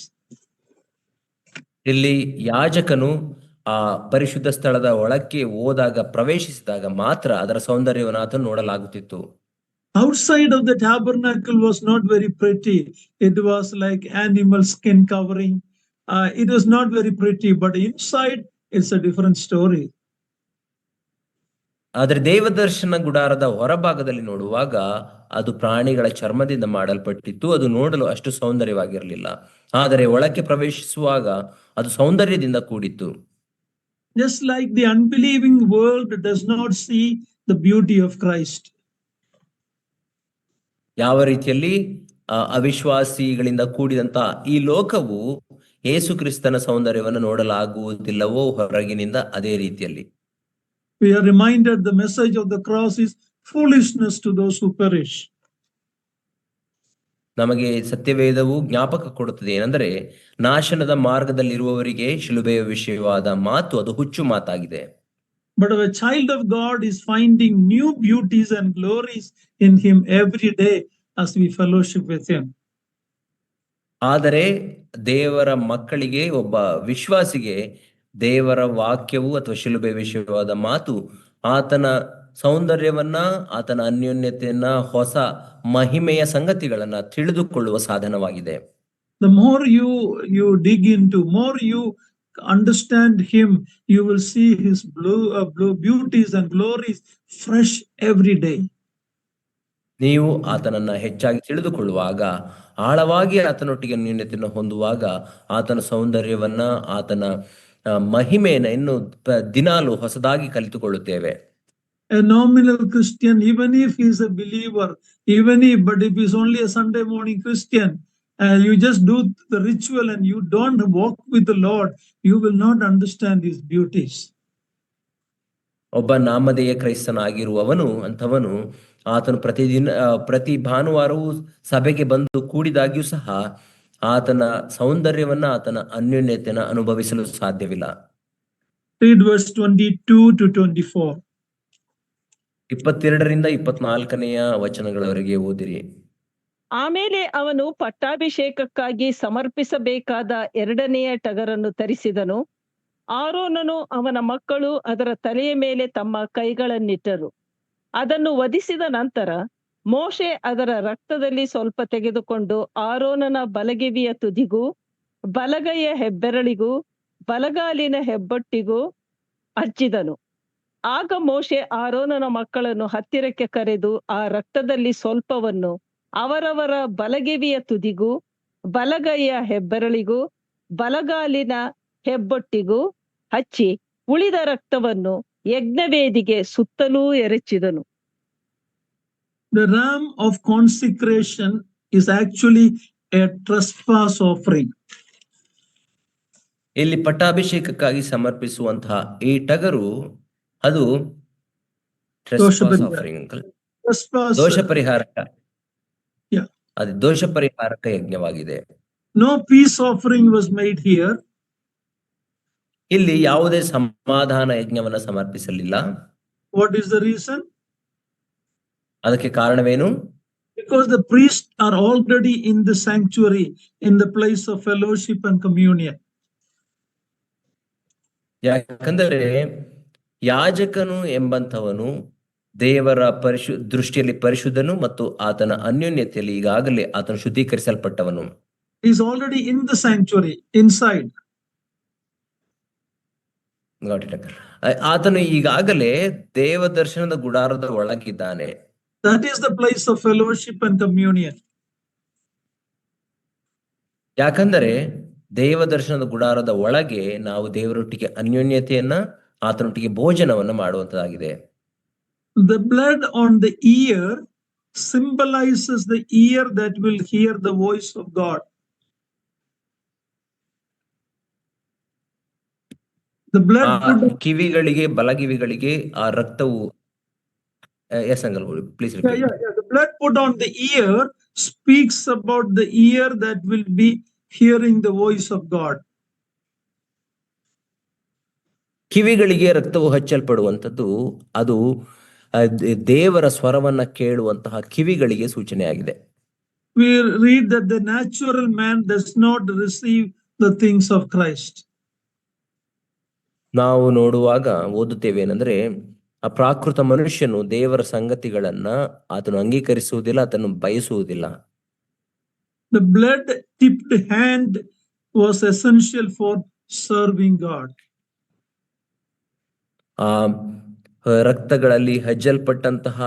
ಇಲ್ಲಿ ಯಾಜಕನು ಆ ಪರಿಶುದ್ಧ ಸ್ಥಳದ ಒಳಕ್ಕೆ ಹೋದಾಗ ಪ್ರವೇಶಿಸಿದಾಗ ಮಾತ್ರ ಅದರ ಸೌಂದರ್ಯವನ್ನು ಆತನು ನೋಡಲಾಗುತ್ತಿತ್ತು. Outside of the tabernacle was not very pretty. It was like animal skin covering. It was not very pretty, but inside it's a different story. ಆದರೆ ದೇವದರ್ಶನ ಗುಡಾರದ ಹೊರಭಾಗದಲ್ಲಿ ನೋಡುವಾಗ ಅದು ಪ್ರಾಣಿಗಳ ಚರ್ಮದಿಂದ ಮಾಡಲ್ಪಟ್ಟಿತ್ತು. ಅದು ನೋಡಲು ಅಷ್ಟು ಸೌಂದರ್ಯವಾಗಿರಲಿಲ್ಲ. ಆದರೆ ಒಳಕ್ಕೆ ಪ್ರವೇಶಿಸುವಾಗ ಅದು ಸೌಂದರ್ಯದಿಂದ ಕೂಡಿತ್ತು. Just like the unbelieving world does not see the beauty of Christ. ಯಾವ ರೀತಿಯಲ್ಲಿ ಅವಿಶ್ವಾಸಿಗಳಿಂದ ಕೂಡಿದಂತ ಈ ಲೋಕವು ಯೇಸು ಕ್ರಿಸ್ತನ ಸೌಂದರ್ಯವನ್ನು ನೋಡಲಾಗುವುದಿಲ್ಲವೋ ಹೊರಗಿನಿಂದ, ಅದೇ ರೀತಿಯಲ್ಲಿ We are reminded the message of the cross is foolishness to those who perish. ನಮಗೆ ಸತ್ಯವೇದವು ಜ್ಞಾಪಕ ಕೊಡುತ್ತದೆ ಏನೆಂದರೆ ನಾಶನದ ಮಾರ್ಗದಲ್ಲಿರುವವರಿಗೆ ಶಿಲುಬೆಯ ವಿಷಯವಾದ ಮಾತು ಅದು ಹುಚ್ಚು ಮಾತಾಗಿದೆ. But a child of God is finding new beauties and glories in him every day as we fellowship with him. ಆದರೆ ದೇವರ ಮಕ್ಕಳಿಗೆ, ಒಬ್ಬ ವಿಶ್ವಾಸಿಗೆ ದೇವರ ವಾಕ್ಯವು ಅಥವಾ ಶಿಲುಬೆ ವಿಷಯವಾದ ಮಾತು ಆತನ ಸೌಂದರ್ಯವನ್ನ, ಆತನ ಅನ್ಯೋನ್ಯತೆಯನ್ನ, ಹೊಸ ಮಹಿಮೆಯ ಸಂಗತಿಗಳನ್ನ ತಿಳಿದುಕೊಳ್ಳುವ ಸಾಧನವಾಗಿದೆ. The more you dig into, more you understand him, you will see his beauties and glories fresh every day. ನೀವು ಆತನನ್ನ ಹೆಚ್ಚಾಗಿ ತಿಳಿದುಕೊಳ್ಳುವಾಗ, ಆಳವಾಗಿ ಆತನೊಟ್ಟಿಗೆ ಅನ್ಯೋನ್ಯತೆಯನ್ನು ಹೊಂದುವಾಗ ಆತನ ಸೌಂದರ್ಯವನ್ನ, ಆತನ ಮಹಿಮೆಯನ್ನ ಇನ್ನು ದಿನಾಲು ಹೊಸದಾಗಿ ಕಲಿತುಕೊಳ್ಳುತ್ತೇವೆ. A nominal Christian, even if he is a believer, but if he is only a Sunday morning Christian, and you just do the ritual and you don't walk with the Lord, you will not understand His beauties. ಒಬ್ಬ ನಾಮಧೇಯ ಕ್ರೈಸ್ತನಾಗಿರುವವನು ಅಂಥವನು ಆತನು ಪ್ರತಿ ಭಾನುವಾರವೂ ಸಭೆಗೆ ಬಂದು ಕೂಡಿದಾಗ್ಯೂ ಸಹ ಆತನ ಸೌಂದರ್ಯವನ್ನ, ಆತನ ಅನ್ಯೋನ್ಯತೆಯನ್ನು ಅನುಭವಿಸಲು ಸಾಧ್ಯವಿಲ್ಲ. Read verse 22 to 24. 22ರಿಂದ 24ನೆಯ ವಚನಗಳವರೆಗೆ ಓದಿರಿ. ಆಮೇಲೆ ಅವನು ಪಟ್ಟಾಭಿಷೇಕಕ್ಕಾಗಿ ಸಮರ್ಪಿಸಬೇಕಾದ 2ನೆಯ ಟಗರನ್ನು ತರಿಸಿದನು. ಆರೋನನು ಅವನ ಮಕ್ಕಳು ಅದರ ತಲೆಯ ಮೇಲೆ ತಮ್ಮ ಕೈಗಳನ್ನಿಟ್ಟರು. ಅದನ್ನು ವಧಿಸಿದ ನಂತರ ಮೋಶೆ ಅದರ ರಕ್ತದಲ್ಲಿ ಸ್ವಲ್ಪ ತೆಗೆದುಕೊಂಡು ಆರೋನನ ಬಲಗಿವಿಯ ತುದಿಗೂ ಬಲಗೈಯ ಹೆಬ್ಬೆರಳಿಗೂ ಬಲಗಾಲಿನ ಹೆಬ್ಬೊಟ್ಟಿಗೂ ಹಚ್ಚಿದನು. ಆಗ ಮೋಶೆ ಆರೋನನ ಮಕ್ಕಳನ್ನು ಹತ್ತಿರಕ್ಕೆ ಕರೆದು ಆ ರಕ್ತದಲ್ಲಿ ಸ್ವಲ್ಪವನ್ನು ಅವರವರ ಬಲಗಿವಿಯ ತುದಿಗೂ ಬಲಗೈಯ ಹೆಬ್ಬೆರಳಿಗೂ ಬಲಗಾಲಿನ ಹೆಬ್ಬೊಟ್ಟಿಗೂ ಹಚ್ಚಿ ಉಳಿದ ರಕ್ತವನ್ನು ಯಜ್ಞವೇದಿಗೆ ಸುತ್ತಲೂ ಎರಚಿದನು. The ram of consecration is actually a trespass offering. ಇಲ್ಲಿ ಪಟ್ಟಾಭಿಷೇಕಕ್ಕಾಗಿ ಸಮರ್ಪಿಸುವಂತಹ ಈ ಟಗರು ಅದು ದೋಷ ಪರಿಹಾರಕ, ಅದು ದೋಷ ಪರಿಹಾರಕ ಯಜ್ಞವಾಗಿದೆ. No peace offering was made here. ಇಲ್ಲಿ ಯಾವುದೇ ಸಮಾಧಾನ ಯಜ್ಞವನ್ನ ಸಮರ್ಪಿಸಲಿಲ್ಲ. What is the reason? ಅದಕ್ಕೆ ಕಾರಣವೇನು? Because the priests are already in the sanctuary, in the place of fellowship and communion. ಯಾಕಂದರೆ ಯಾಜಕನು ಎಂಬಂತವನು ದೇವರ ದೃಷ್ಟಿಯಲ್ಲಿ ಪರಿಶುದ್ಧನು ಮತ್ತು ಆತನ ಅನ್ಯೋನ್ಯತೆಯಲ್ಲಿ ಈಗಾಗಲೇ ಆತನು ಶುದ್ಧೀಕರಿಸಲ್ಪಟ್ಟವನು. He is already in the sanctuary, inside. ಆತನು ಈಗಾಗಲೇ ದೇವ ದರ್ಶನದ ಗುಡಾರದ ಒಳಗಿದ್ದಾನೆ. That is the place of fellowship and communion. ಯಾಕಂದರೆ ದೇವ ದರ್ಶನದ ಗುಡಾರದ ಒಳಗೆ ನಾವು ದೇವರೊಟ್ಟಿಗೆ ಅನ್ಯೋನ್ಯತೆಯನ್ನ, ಆತನೊಟ್ಟಿಗೆ ಭೋಜನವನ್ನ ಮಾಡುವಂತದಾಗಿದೆ. The blood on the ear symbolizes the ear that will hear the voice of God. The blood ಕಿವಿಗಳಿಗೆ, ಬಲಗಿವಿಗಳಿಗೆ ಆ ರಕ್ತವು please repeat. The blood put on the ear speaks about the ear that will be hearing the voice of God. ಕಿವಿಗಳಿಗೆ ರಕ್ತವು ಹಚ್ಚಲ್ಪಡುವಂಥದ್ದು ಅದು ದೇವರ ಸ್ವರವನ್ನ ಕೇಳುವಂತಹ ಕಿವಿಗಳಿಗೆ ಸೂಚನೆಯಾಗಿದೆ. We read that the natural man does not receive the things of Christ. ನಾವು ನೋಡುವಾಗ ಓದುತ್ತೇವೆ ಏನಂದ್ರೆ ಆ ಪ್ರಾಕೃತ ಮನುಷ್ಯನು ದೇವರ ಸಂಗತಿಗಳನ್ನ ಆತನು ಅಂಗೀಕರಿಸುವುದಿಲ್ಲ, ಆತನು ಬಯಸುವುದಿಲ್ಲ. The blood tipped hand was essential for serving God. ಆ ರಕ್ತಗಳಲ್ಲಿ ಹಜ್ಜಲ್ಪಟ್ಟಂತಹ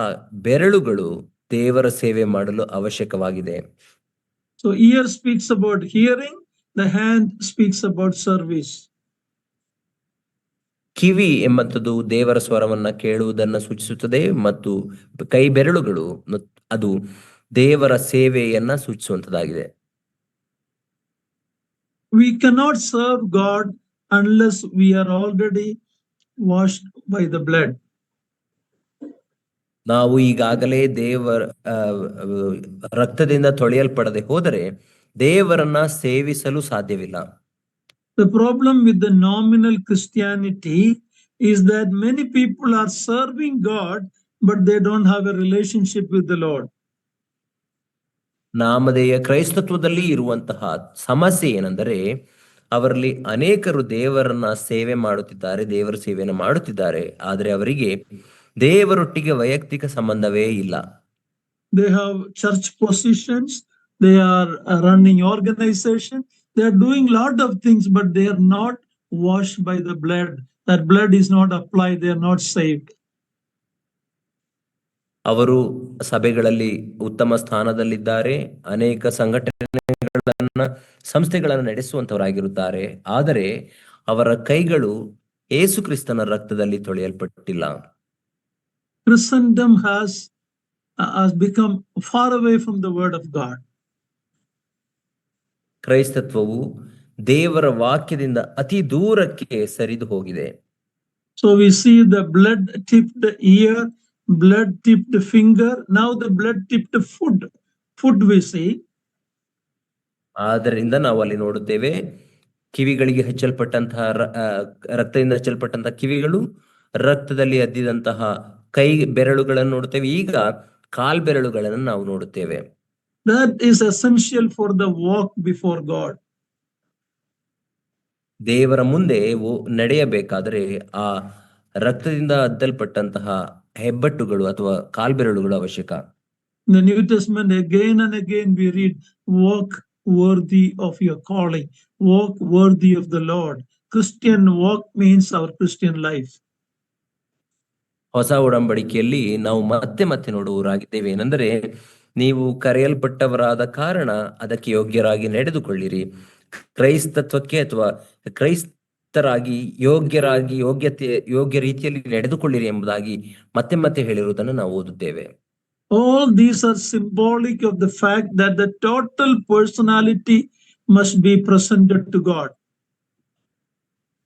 ಬೆರಳುಗಳು ದೇವರ ಸೇವೆ ಮಾಡಲು ಅವಶ್ಯಕವಾಗಿದೆ. So ear speaks about hearing, the hand speaks about service. ಕಿವಿ ಎಂಬಂಥದ್ದು ದೇವರ ಸ್ವರವನ್ನ ಕೇಳುವುದನ್ನ ಸೂಚಿಸುತ್ತದೆ ಮತ್ತು ಕೈ ಬೆರಳುಗಳು ಅದು ದೇವರ ಸೇವೆಯನ್ನ ಸೂಚಿಸುವಂತದಾಗಿದೆ. We cannot serve God unless we are already washed by the blood. ನಾವು ಈಗಾಗಲೇ ದೇವರ ರಕ್ತದಿಂದ ತೊಳೆಯಲ್ಪಡದೆ ಹೋದರೆ ದೇವರನ್ನ ಸೇವಿಸಲು ಸಾಧ್ಯವಿಲ್ಲ. The problem with the nominal Christianity is that many people are serving God, but they don't have a relationship with the Lord. ನಾಮಧೇಯ ಕ್ರೈಸ್ತತ್ವದಲ್ಲಿ ಇರುವಂತಹ ಸಮಸ್ಯೆ ಏನೆಂದರೆ ಅವರಲ್ಲಿ ಅನೇಕರು ದೇವರನ್ನ ಸೇವೆ ಮಾಡುತ್ತಿದ್ದಾರೆ, ದೇವರ ಸೇವೆಯನ್ನು ಮಾಡುತ್ತಿದ್ದಾರೆ, ಆದರೆ ಅವರಿಗೆ ದೇವರೊಟ್ಟಿಗೆ ವೈಯಕ್ತಿಕ ಸಂಬಂಧವೇ ಇಲ್ಲ. They have church positions, they are running organization, they are doing lot of things, but they are not washed by the blood. That blood is not applied, they are not saved. ಅವರು ಸಭೆಗಳಲ್ಲಿ ಉತ್ತಮ ಸ್ಥಾನದಲ್ಲಿದ್ದಾರೆ, ಅನೇಕ ಸಂಸ್ಥೆಗಳನ್ನು ನಡೆಸುವಂತವರಾಗಿರುತ್ತಾರೆ, ಆದರೆ ಅವರ ಕೈಗಳು ಯೇಸು ಕ್ರಿಸ್ತನ ರಕ್ತದಲ್ಲಿ ತೊಳೆಯಲ್ಪಟ್ಟಿಲ್ಲ. Christendom has become far away from the word of God. ಕ್ರೈಸ್ತತ್ವವು ದೇವರ ವಾಕ್ಯದಿಂದ ಅತಿ ದೂರಕ್ಕೆ ಸರಿದು ಹೋಗಿದೆ. So we see the blood-tipped ear, blood-tipped finger, now the blood-tipped foot we see. ಆದ್ದರಿಂದ ನಾವು ಅಲ್ಲಿ ನೋಡುತ್ತೇವೆ ಕಿವಿಗಳಿಗೆ ಹಚ್ಚಲ್ಪಟ್ಟಂತಹ ರಕ್ತದಿಂದ ಹಚ್ಚಲ್ಪಟ್ಟಂತಹ ಕಿವಿಗಳು, ರಕ್ತದಲ್ಲಿ ಅದ್ದಿದಂತಹ ಕೈ ಬೆರಳುಗಳನ್ನು ನೋಡುತ್ತೇವೆ. ಈಗ ಕಾಲ್ ಬೆರಳುಗಳನ್ನು ನಾವು ನೋಡುತ್ತೇವೆ. That is essential for the walk before God. ದೇವರ ಮುಂದೆ ನಡೆಯಬೇಕಾದರೆ ಆ ರಕ್ತದಿಂದ ಅದ್ದಲ್ಪಟ್ಟಂತಹ ಹೆಬ್ಬಟ್ಟುಗಳು ಅಥವಾ ಕಾಲ್ಬೆರಳುಗಳು ಅವಶ್ಯಕ. In the New Testament, again and again we read, walk worthy of your calling, walk worthy of the Lord. Christian walk means our Christian life. ಹೊಸ ಒಡಂಬಡಿಕೆಯಲ್ಲಿ ನಾವು ಮತ್ತೆ ಮತ್ತೆ ನೋಡುವರಾಗಿದ್ದೇವೆ. ಏನೆಂದರೆ, ನೀವು ಕರೆಯಲ್ಪಟ್ಟವರಾದ ಕಾರಣ ಅದಕ್ಕೆ ಯೋಗ್ಯರಾಗಿ ನಡೆದುಕೊಳ್ಳಿರಿ. ಕ್ರೈಸ್ತತ್ವಕ್ಕೆ ಅಥವಾ ಕ್ರೈಸ್ತರಾಗಿ ಯೋಗ್ಯ ರೀತಿಯಲ್ಲಿ ನಡೆದುಕೊಳ್ಳಿರಿ ಎಂಬುದಾಗಿ ಮತ್ತೆ ಮತ್ತೆ ಹೇಳಿರುವುದನ್ನು ನಾವು ಓದುತ್ತೇವೆ. All these are symbolic of the fact that the total personality must be presented to God.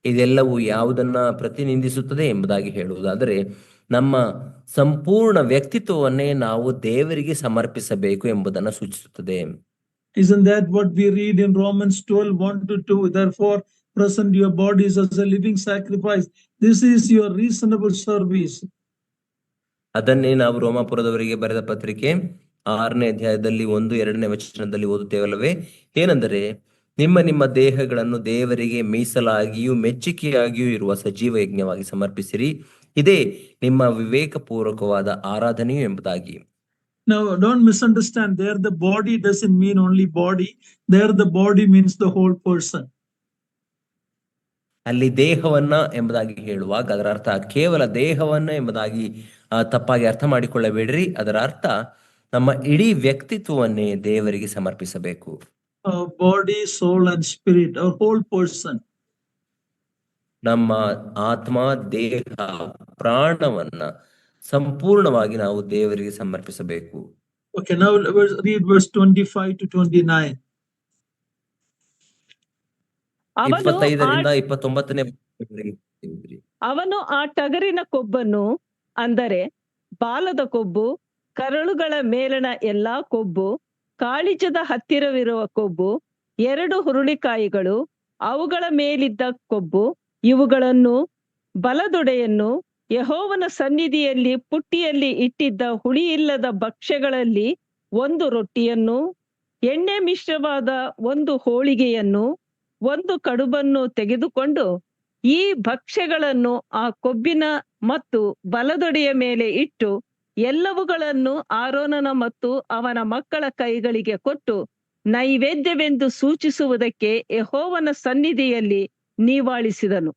ಇದೆಲ್ಲವೂ ಯಾವುದನ್ನ ಪ್ರತಿನಿಧಿಸುತ್ತದೆ ಎಂಬುದಾಗಿ ಹೇಳುವುದಾದರೆ, ನಮ್ಮ ಸಂಪೂರ್ಣ ವ್ಯಕ್ತಿತ್ವವನ್ನೇ ನಾವು ದೇವರಿಗೆ ಸಮರ್ಪಿಸಬೇಕು ಎಂಬುದನ್ನು ಸೂಚಿಸುತ್ತದೆ. Isn't that what we read in Romans 12:1-2? Therefore, present your bodies as a living sacrifice. This is your reasonable service. ಅದನ್ನೇ ನಾವು ರೋಮಾಪುರದವರಿಗೆ ಬರೆದ ಪತ್ರಿಕೆ 6ನೇ ಅಧ್ಯಾಯದಲ್ಲಿ 1-2ನೇ ವಚನದಲ್ಲಿ ಓದುತ್ತೇವಲ್ಲವೇ? ಏನೆಂದರೆ, ನಿಮ್ಮ ದೇಹಗಳನ್ನು ದೇವರಿಗೆ ಮೀಸಲಾಗಿಯೂ ಮೆಚ್ಚುಗೆಯಾಗಿಯೂ ಇರುವ ಸಜೀವ ಯಜ್ಞವಾಗಿ ಸಮರ್ಪಿಸಿರಿ, ಇದೇ ನಿಮ್ಮ ವಿವೇಕಪೂರ್ವಕವಾದ ಆರಾಧನೆಯು ಎಂಬುದಾಗಿ. Now, don't misunderstand. There the body doesn't mean only body. There the body means the whole person. ಅಲ್ಲಿ ದೇಹವನ್ನ ಎಂಬುದಾಗಿ ಹೇಳುವಾಗ ಅದರ ಅರ್ಥ ಕೇವಲ ದೇಹವನ್ನ ಎಂಬುದಾಗಿ ತಪ್ಪಾಗಿ ಅರ್ಥ ಮಾಡಿಕೊಳ್ಳಬೇಡ್ರಿ. ಅದರ ಅರ್ಥ ನಮ್ಮ ಇಡೀ ವ್ಯಕ್ತಿತ್ವವನ್ನೇ ದೇವರಿಗೆ ಸಮರ್ಪಿಸಬೇಕು. Body, soul and spirit, our whole person. ನಮ್ಮ ಆತ್ಮ, ದೇಹ, ಪ್ರಾಣವನ್ನ ಸಂಪೂರ್ಣವಾಗಿ ನಾವು ದೇವರಿಗೆ ಸಮರ್ಪಿಸಬೇಕು. Okay, now read verse 25-29. 25ರಿಂದ 29ನೇ. ಅವನು ಆ ಟಗರಿನ ಕೊಬ್ಬನ್ನು, ಅಂದರೆ ಬಾಲದ ಕೊಬ್ಬು, ಕರಳುಗಳ ಮೇಲಣ ಎಲ್ಲಾ ಕೊಬ್ಬು, ಕಾಳಿಜದ ಹತ್ತಿರವಿರುವ ಕೊಬ್ಬು, 2 ಹುರುಳಿಕಾಯಿಗಳು, ಅವುಗಳ ಮೇಲಿದ್ದ ಕೊಬ್ಬು, ಇವುಗಳನ್ನು, ಬಲದೊಡೆಯನ್ನು, ಯೆಹೋವನ ಸನ್ನಿಧಿಯಲ್ಲಿ ಪುಟ್ಟಿಯಲ್ಲಿ ಇಟ್ಟಿದ್ದ ಹುಳಿಯಿಲ್ಲದ ಭಕ್ಷ್ಯಗಳಲ್ಲಿ 1 ರೊಟ್ಟಿಯನ್ನು, ಎಣ್ಣೆ ಮಿಶ್ರವಾದ 1 ಹೋಳಿಗೆಯನ್ನು, 1 ಕಡುಬನ್ನು ತೆಗೆದುಕೊಂಡು ಈ ಭಕ್ಷ್ಯಗಳನ್ನು ಆ ಕೊಬ್ಬಿನ ಮತ್ತು ಬಲದೊಡೆಯ ಮೇಲೆ ಇಟ್ಟು ಎಲ್ಲವುಗಳನ್ನು ಆರೋನನ ಮತ್ತು ಅವನ ಮಕ್ಕಳ ಕೈಗಳಿಗೆ ಕೊಟ್ಟು ನೈವೇದ್ಯವೆಂದು ಸೂಚಿಸುವುದಕ್ಕೆ ಯೆಹೋವನ ಸನ್ನಿಧಿಯಲ್ಲಿ ನೀವಾಳಿಸಿದನು.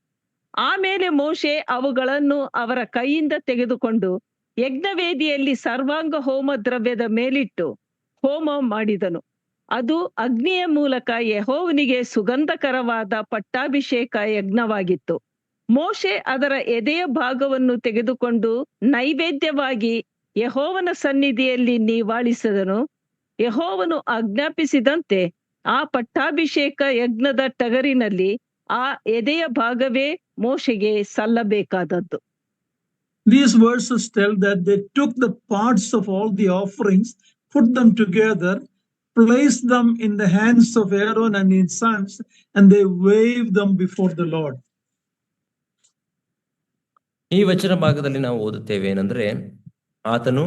ಆಮೇಲೆ ಮೋಶೆ ಅವುಗಳನ್ನು ಅವರ ಕೈಯಿಂದ ತೆಗೆದುಕೊಂಡು ಯಜ್ಞವೇದಿಯಲ್ಲಿ ಸರ್ವಾಂಗ ಹೋಮ ದ್ರವ್ಯದ ಮೇಲಿಟ್ಟು ಹೋಮ ಮಾಡಿದನು. ಅದು ಅಗ್ನಿಯ ಮೂಲಕ ಯೆಹೋವನಿಗೆ ಸುಗಂಧಕರವಾದ ಪಟ್ಟಾಭಿಷೇಕ ಯಜ್ಞವಾಗಿತ್ತು. ಮೋಶೆ ಅದರ ಎದೆಯ ಭಾಗವನ್ನು ತೆಗೆದುಕೊಂಡು ನೈವೇದ್ಯವಾಗಿ ಯೆಹೋವನ ಸನ್ನಿಧಿಯಲ್ಲಿ ನೀವಾಳಿಸಿದನು. ಯೆಹೋವನು ಆಜ್ಞಾಪಿಸಿದಂತೆ ಆ ಪಟ್ಟಾಭಿಷೇಕ ಯಜ್ಞದ ಟಗರಿನಲ್ಲಿ ಆ ಎದೆಯ ಭಾಗವೇ ಮೋಶೆಗೆ ಸಲ್ಲಬೇಕಾದದ್ದು. These verses tell that they took the parts of all the offerings, put them together, placed them in the hands of Aaron and his sons, and they waved them before the Lord. ಈ ವಚನ ಭಾಗದಲ್ಲಿ ನಾವು ಓದುತ್ತೇವೆ ಏನಂದ್ರೆ, ಆತನು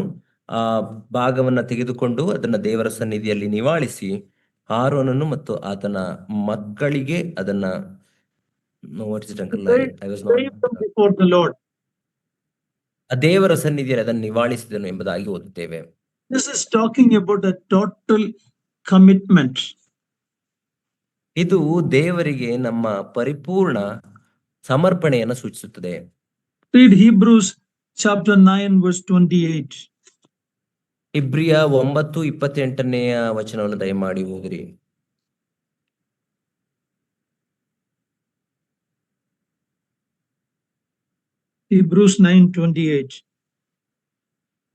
ಆ ಭಾಗವನ್ನ ತೆಗೆದುಕೊಂಡು ಅದನ್ನ ದೇವರ ಸನ್ನಿಧಿಯಲ್ಲಿ ನಿವಾಳಿಸಿ ಆರೋನನು ಮತ್ತು ಆತನ ಮಕ್ಕಳಿಗೆ ಅದನ್ನ before the Lord. ದೇವರ ಸನ್ನಿಧಿಯಲ್ಲಿ ಅದನ್ನು ನಿವಾಳಿಸಿದನು ಎಂಬುದಾಗಿ ಓದುತ್ತೇವೆ. This is talking about a total commitment. ಇದು ದೇವರಿಗೆ ನಮ್ಮ ಪರಿಪೂರ್ಣ ಸಮರ್ಪಣೆಯನ್ನು ಸೂಚಿಸುತ್ತದೆ. Read Hebrews chapter 9 verse 28. ಇಬ್ರಿಯ 9:28ನೆಯ ವಚನವನ್ನು ದಯಮಾಡಿ ಓದಿರಿ. Hebrews 9:28.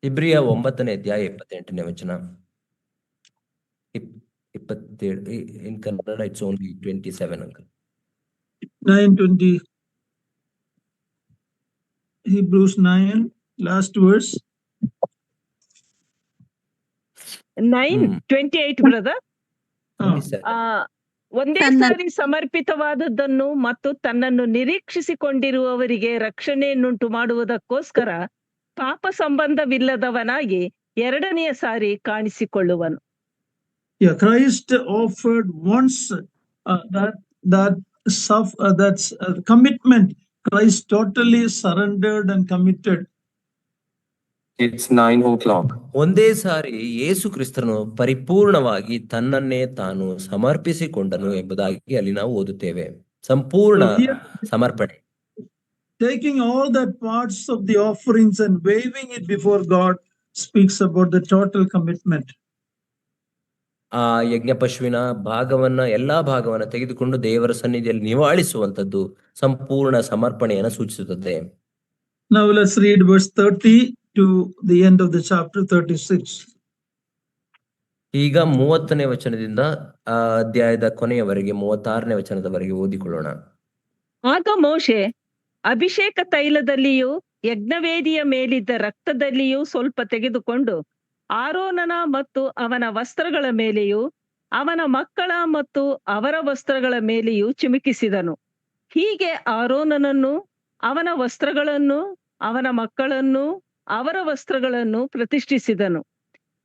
ಇಬ್ರಿಯ 9ನೇ ಅಧ್ಯಾಯ 28ನೇ ವಚನ. 27. In Kannada, it's only 27, uncle. 9:20. Hebrews 9, last verse. 9:28 brother. 27. ಒಂದೇ ಸಾರಿ ಸಮರ್ಪಿತವಾದದ್ದನ್ನು ಮತ್ತು ತನ್ನನ್ನು ನಿರೀಕ್ಷಿಸಿಕೊಂಡಿರುವವರಿಗೆ ರಕ್ಷಣೆಯನ್ನುಂಟು ಮಾಡುವುದಕ್ಕೋಸ್ಕರ ಪಾಪ ಸಂಬಂಧವಿಲ್ಲದವನಾಗಿ ಎರಡನೆಯ ಸಾರಿ ಕಾಣಿಸಿಕೊಳ್ಳುವನು. Yeah, Christ offered once that's commitment. Christ totally surrendered and committed. It's 9 o'clock. ಒಂದೇ ಸಾರಿ ಯೇಸು ಕ್ರಿಸ್ತನು ಪರಿಪೂರ್ಣವಾಗಿ ತನ್ನನ್ನೇ ತಾನು ಸಮರ್ಪಿಸಿಕೊಂಡನು ಎಂಬುದಾಗಿ ಅಲ್ಲಿ ನಾವು ಓದುತ್ತೇವೆ. ಸಂಪೂರ್ಣ ಸಮರ್ಪಣೆ. Taking all that parts of the offerings and waving it before God speaks about the total commitment. ಆ ಯಜ್ಞ ಪಶುವಿನ ಭಾಗವನ್ನ ಎಲ್ಲಾ ಭಾಗವನ್ನ ತೆಗೆದುಕೊಂಡು ದೇವರ ಸನ್ನಿಧಿಯಲ್ಲಿ ನಿವಾಳಿಸುವಂತದ್ದು ಸಂಪೂರ್ಣ ಸಮರ್ಪಣೆಯನ್ನು ಸೂಚಿಸುತ್ತದೆ. Now let's read verse 30 to the end of the chapter 36. ಈಗ 30ನೇ ವಚನದಿಂದ ಅಧ್ಯಾಯದ ಕೊನೆಯವರೆಗೆ 36ನೇ ವಚನದವರೆಗೆ ಓದಿಕೊಳ್ಳೋಣ. ಆಗ ಮೋಶೆ ಅಭಿಷೇಕ ತೈಲದಲ್ಲಿಯೂ ಯಜ್ಞವೇದಿಯ ಮೇಲಿದ್ದ ರಕ್ತದಲ್ಲಿಯೂ ಸ್ವಲ್ಪ ತೆಗೆದುಕೊಂಡು ಆರೋನನ ಮತ್ತು ಅವನ ವಸ್ತ್ರಗಳ ಮೇಲೆಯೂ ಅವನ ಮಕ್ಕಳ ಮತ್ತು ಅವರ ವಸ್ತ್ರಗಳ ಮೇಲೆಯೂ ಚಿಮುಕಿಸಿದನು. ಹೀಗೆ ಆರೋನನನ್ನು, ಅವನ ವಸ್ತ್ರಗಳನ್ನು, ಅವನ ಮಕ್ಕಳನ್ನು, ಅವರ ವಸ್ತ್ರಗಳನ್ನು ಪ್ರತಿಷ್ಠಿಸಿದನು.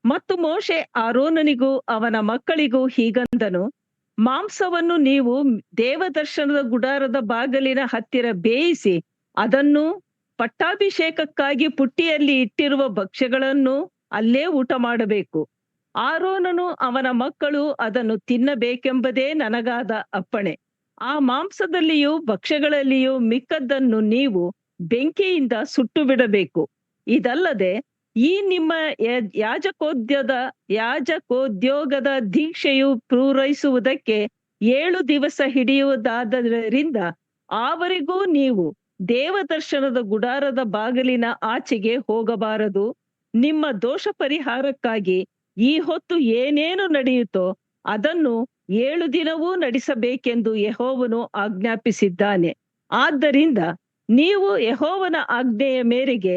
ಮತ್ತು ಮೋಶೆ ಆರೋನನಿಗೂ ಅವನ ಮಕ್ಕಳಿಗೂ ಹೀಗಂದನು, ಮಾಂಸವನ್ನು ನೀವು ದೇವದರ್ಶನದ ಗುಡಾರದ ಬಾಗಿಲಿನ ಹತ್ತಿರ ಬೇಯಿಸಿ ಅದನ್ನು ಪಟ್ಟಾಭಿಷೇಕಕ್ಕಾಗಿ ಪುಟ್ಟಿಯಲ್ಲಿ ಇಟ್ಟಿರುವ ಭಕ್ಷ್ಯಗಳನ್ನು ಅಲ್ಲೇ ಊಟ ಮಾಡಬೇಕು. ಆರೋನನು ಅವನ ಮಕ್ಕಳು ಅದನ್ನು ತಿನ್ನಬೇಕೆಂಬುದೇ ನನಗಾದ ಅಪ್ಪಣೆ. ಆ ಮಾಂಸದಲ್ಲಿಯೂ ಭಕ್ಷ್ಯಗಳಲ್ಲಿಯೂ ಮಿಕ್ಕದ್ದನ್ನು ನೀವು ಬೆಂಕಿಯಿಂದ ಸುಟ್ಟು ಬಿಡಬೇಕು. ಇದಲ್ಲದೆ ಈ ನಿಮ್ಮ ಯಾಜಕೋದ್ಯೋಗದ ದೀಕ್ಷೆಯು ಪೂರೈಸುವುದಕ್ಕೆ 7 ದಿವಸ ಹಿಡಿಯುವುದಾದ್ದರಿಂದ ಆವರೆಗೂ ನೀವು ದೇವದರ್ಶನದ ಗುಡಾರದ ಬಾಗಿಲಿನ ಆಚೆಗೆ ಹೋಗಬಾರದು. ನಿಮ್ಮ ದೋಷ ಪರಿಹಾರಕ್ಕಾಗಿ ಈ ಹೊತ್ತು ಏನೇನು ನಡೆಯುತ್ತೋ ಅದನ್ನು 7 ದಿನವೂ ನಡೆಸಬೇಕೆಂದು ಯೆಹೋವನು ಆಜ್ಞಾಪಿಸಿದ್ದಾನೆ. ಆದ್ದರಿಂದ ನೀವು ಯೆಹೋವನ ಆಜ್ಞೆಯ ಮೇರೆಗೆ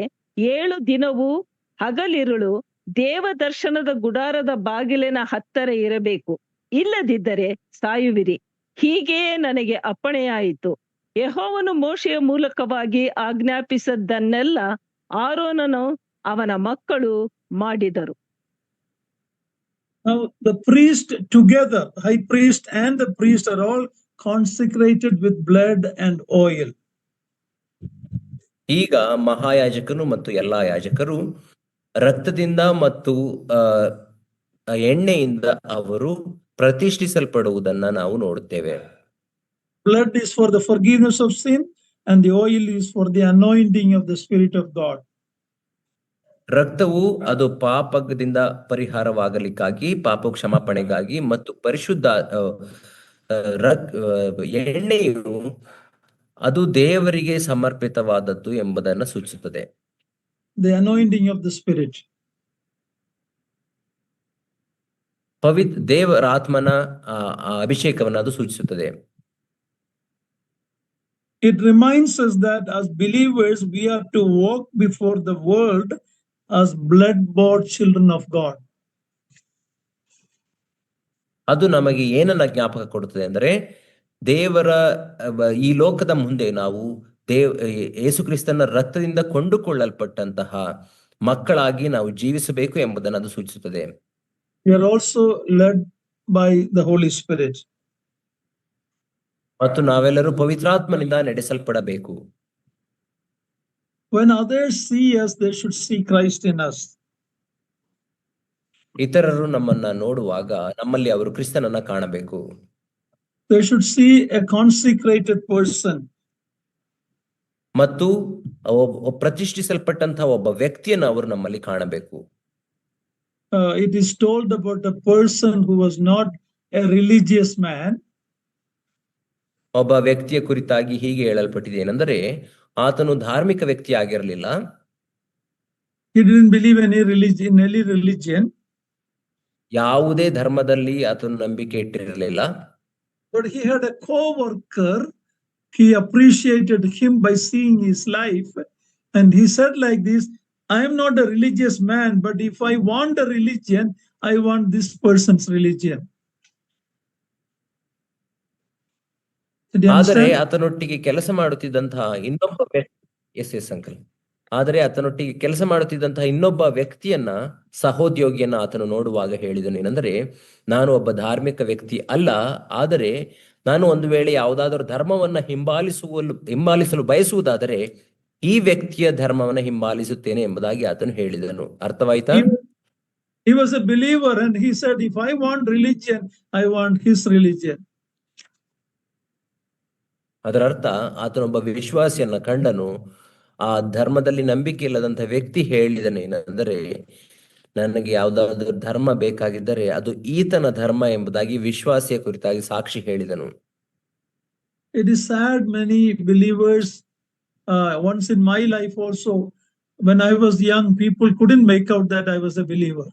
7 ದಿನವೂ ಹಗಲಿರುಳು ದೇವದರ್ಶನದ ಗುಡಾರದ ಬಾಗಿಲಿನ ಹತ್ತಿರ ಇರಬೇಕು. ಇಲ್ಲದಿದ್ದರೆ ಸಾಯುವಿರಿ. ಹೀಗೆಯೇ ನನಗೆ ಅಪ್ಪಣೆಯಾಯಿತು. ಯೆಹೋವನು ಮೋಶೆಯ ಮೂಲಕವಾಗಿ ಆಜ್ಞಾಪಿಸಿದ್ದನ್ನೆಲ್ಲ ಆರೋನನು ಅವನ ಮಕ್ಕಳು ಮಾಡಿದರು. Now the priest together, high priest and the priest are all consecrated with blood and oil. ಈಗ ಮಹಾಯಾಜಕನು ಮತ್ತು ಎಲ್ಲಾ ಯಾಜಕರು ರಕ್ತದಿಂದ ಮತ್ತು ಎಣ್ಣೆಯಿಂದ ಅವರು ಪ್ರತಿಷ್ಠಿಸಲ್ಪಡುವುದನ್ನ ನಾವು ನೋಡುತ್ತೇವೆ. Blood is for the forgiveness of sin and the oil is for the anointing of the Spirit of God. ರಕ್ತವು ಅದು ಪಾಪದಿಂದ ಪರಿಹಾರವಾಗಲಿಕ್ಕಾಗಿ, ಪಾಪ ಕ್ಷಮಾಪಣೆಗಾಗಿ, ಮತ್ತು ಪರಿಶುದ್ಧ ಎಣ್ಣೆಯು ಅದು ದೇವರಿಗೆ ಸಮರ್ಪಿತವಾದದ್ದು ಎಂಬುದನ್ನು ಸೂಚಿಸುತ್ತದೆ. The anointing of the Spirit. ದೇವರ ಆತ್ಮನ ಅಭಿಷೇಕವನ್ನು ಅದು ಸೂಚಿಸುತ್ತದೆ. It reminds us that as believers we are to walk before the world as blood-bought children of God. ಅದು ನಮಗೆ ಏನನ್ನ ಜ್ಞಾಪಕ ಕೊಡುತ್ತದೆ ಅಂದರೆ, ದೇವರ ಈ ಲೋಕದ ಮುಂದೆ ನಾವು ಯೇಸು ಕ್ರಿಸ್ತನ ರಕ್ತದಿಂದ ಕೊಂಡುಕೊಳ್ಳಲ್ಪಟ್ಟಂತಹ ಮಕ್ಕಳಾಗಿ ನಾವು ಜೀವಿಸಬೇಕು ಎಂಬುದನ್ನು ಅದು ಸೂಚಿಸುತ್ತದೆ. We are also led by the Holy Spirit. ಮತ್ತು ನಾವೆಲ್ಲರೂ ಪವಿತ್ರಾತ್ಮನಿಂದ ನಡೆಸಲ್ಪಡಬೇಕು. When others see us, they should see Christ in us. ಇತರರು ನಮ್ಮನ್ನ ನೋಡುವಾಗ ನಮ್ಮಲ್ಲಿ ಅವರು ಕ್ರಿಸ್ತನನ್ನ ಕಾಣಬೇಕು. They should see a consecrated person. ಮತ್ತು ಪ್ರತಿಷ್ಠಿಸಲ್ಪಟ್ಟಂತಹ ಒಬ್ಬ ವ್ಯಕ್ತಿಯನ್ನು ಅವರು ನಮ್ಮಲ್ಲಿ ಕಾಣಬೇಕು. It is told about a person who was not a religious man. ಒಬ್ಬ ವ್ಯಕ್ತಿಯ ಕುರಿತಾಗಿ ಹೀಗೆ ಹೇಳಲ್ಪಟ್ಟಿದೆ ಏನೆಂದರೆ, ಆತನು ಧಾರ್ಮಿಕ ವ್ಯಕ್ತಿ ಆಗಿರಲಿಲ್ಲ. He didn't believe in any religion. ಯಾವುದೇ ಧರ್ಮದಲ್ಲಿ ಆತನು ನಂಬಿಕೆ ಇಟ್ಟಿರಲಿಲ್ಲ. But he had a co-worker. He appreciated him by seeing his life. And he said like this, I am not a religious man, but if I want a religion, I want this person's religion. Did you ಆದರೆ understand? ಆತನೊಟ್ಟಿಗೆ ಕೆಲಸ ಮಾಡುತ್ತಿದ್ದಂತಹ ಇನ್ನೊಬ್ಬ ಎಸ್ ಅಂಕಲ್. ಆದರೆ ಆತನೊಟ್ಟಿಗೆ ಕೆಲಸ ಮಾಡುತ್ತಿದ್ದಂತಹ ಇನ್ನೊಬ್ಬ ವ್ಯಕ್ತಿಯನ್ನ, ಸಹೋದ್ಯೋಗಿಯನ್ನ ಆತನು ನೋಡುವಾಗ ಹೇಳಿದನು ಏನಂದ್ರೆ, ನಾನು ಒಬ್ಬ ಧಾರ್ಮಿಕ ವ್ಯಕ್ತಿ ಅಲ್ಲ, ಆದರೆ ನಾನು ಒಂದು ವೇಳೆ ಯಾವುದಾದರೂ ಧರ್ಮವನ್ನ ಹಿಂಬಾಲಿಸಲು ಬಯಸುವುದಾದರೆ ಈ ವ್ಯಕ್ತಿಯ ಧರ್ಮವನ್ನ ಹಿಂಬಾಲಿಸುತ್ತೇನೆ ಎಂಬುದಾಗಿ ಆತನು ಹೇಳಿದನು. ಅರ್ಥವಾಯ್ತಾ? He was a believer and he said, if I want religion, I want his religion. ಅದರ ಅರ್ಥ ಆತನೊಬ್ಬ ವಿಶ್ವಾಸಿಯನ್ನ ಕಂಡನು. ಆ ಧರ್ಮದಲ್ಲಿ ನಂಬಿಕೆ ಇಲ್ಲದಂತ ವ್ಯಕ್ತಿ ಹೇಳಿದನೇನೆಂದರೆ, ನನಗೆ ಯಾವುದಾದ್ರೂ ಧರ್ಮ ಬೇಕಾಗಿದ್ದರೆ ಅದು ಈತನ ಧರ್ಮ ಎಂಬುದಾಗಿ ವಿಶ್ವಾಸಿಯ ಕುರಿತಾಗಿ ಸಾಕ್ಷಿ ಹೇಳಿದನು. It is sad, many believers, once in my life also, when I was young, people couldn't make out that I was a believer.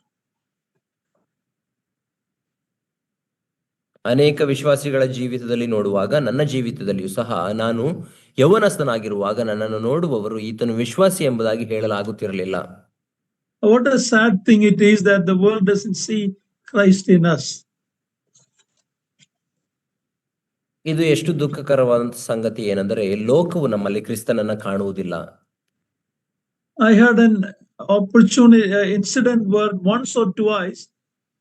ಅನೇಕ ವಿಶ್ವಾಸಿಗಳ ಜೀವಿತದಲ್ಲಿ ನೋಡುವಾಗ, ನನ್ನ ಜೀವಿತದಲ್ಲಿಯೂ ಸಹ ನಾನು ಯೌವನಸ್ಥನಾಗಿರುವಾಗ ನನ್ನನ್ನು ನೋಡುವವರು ಈತನು ವಿಶ್ವಾಸಿ ಎಂಬುದಾಗಿ ಹೇಳಲಾಗುತ್ತಿರಲಿಲ್ಲ. What a sad thing it is that the world doesn't see Christ in us. ಇದು ಎಷ್ಟು ದುಃಖಕರವಾದ ಸಂಗತಿ ಏನೆಂದರೆ, ಲೋಕವು ನಮ್ಮಲ್ಲಿ ಕ್ರಿಸ್ತನನ್ನ ಕಾಣುವುದಿಲ್ಲ. I had an incident where once or twice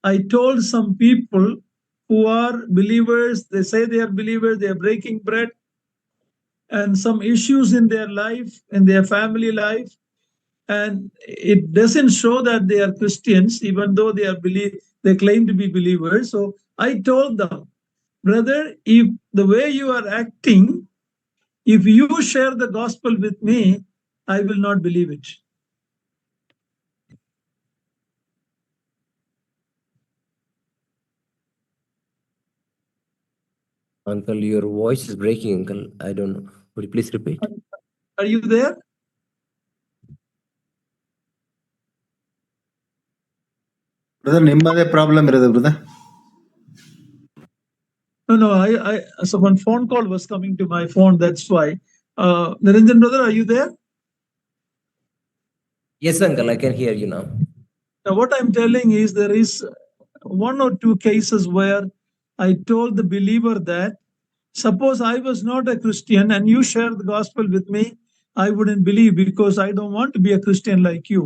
I told some people who are believers, they say they are believers, they are breaking bread, and some issues in their life, in their family life, and it doesn't show that they are Christians, even though they claim to be believers. So I told them, brother, if the way you are acting, if you share the gospel with me, I will not believe it. Uncle, your voice is breaking, uncle. I don't know. Would you please repeat? Are you there? Brother, ನಿಮ್ಮದೇ ಪ್ರಾಬ್ಲಮ್ ಇರೋದು brother. No, so one phone call was coming to my phone, that's why. Niranjan brother, are you there? Yes, uncle, I can hear you now. Now what I'm telling is there is one or two cases where I told the believer that suppose I was not a Christian and you share the gospel with me, I wouldn't believe because I don't want to be a Christian like you.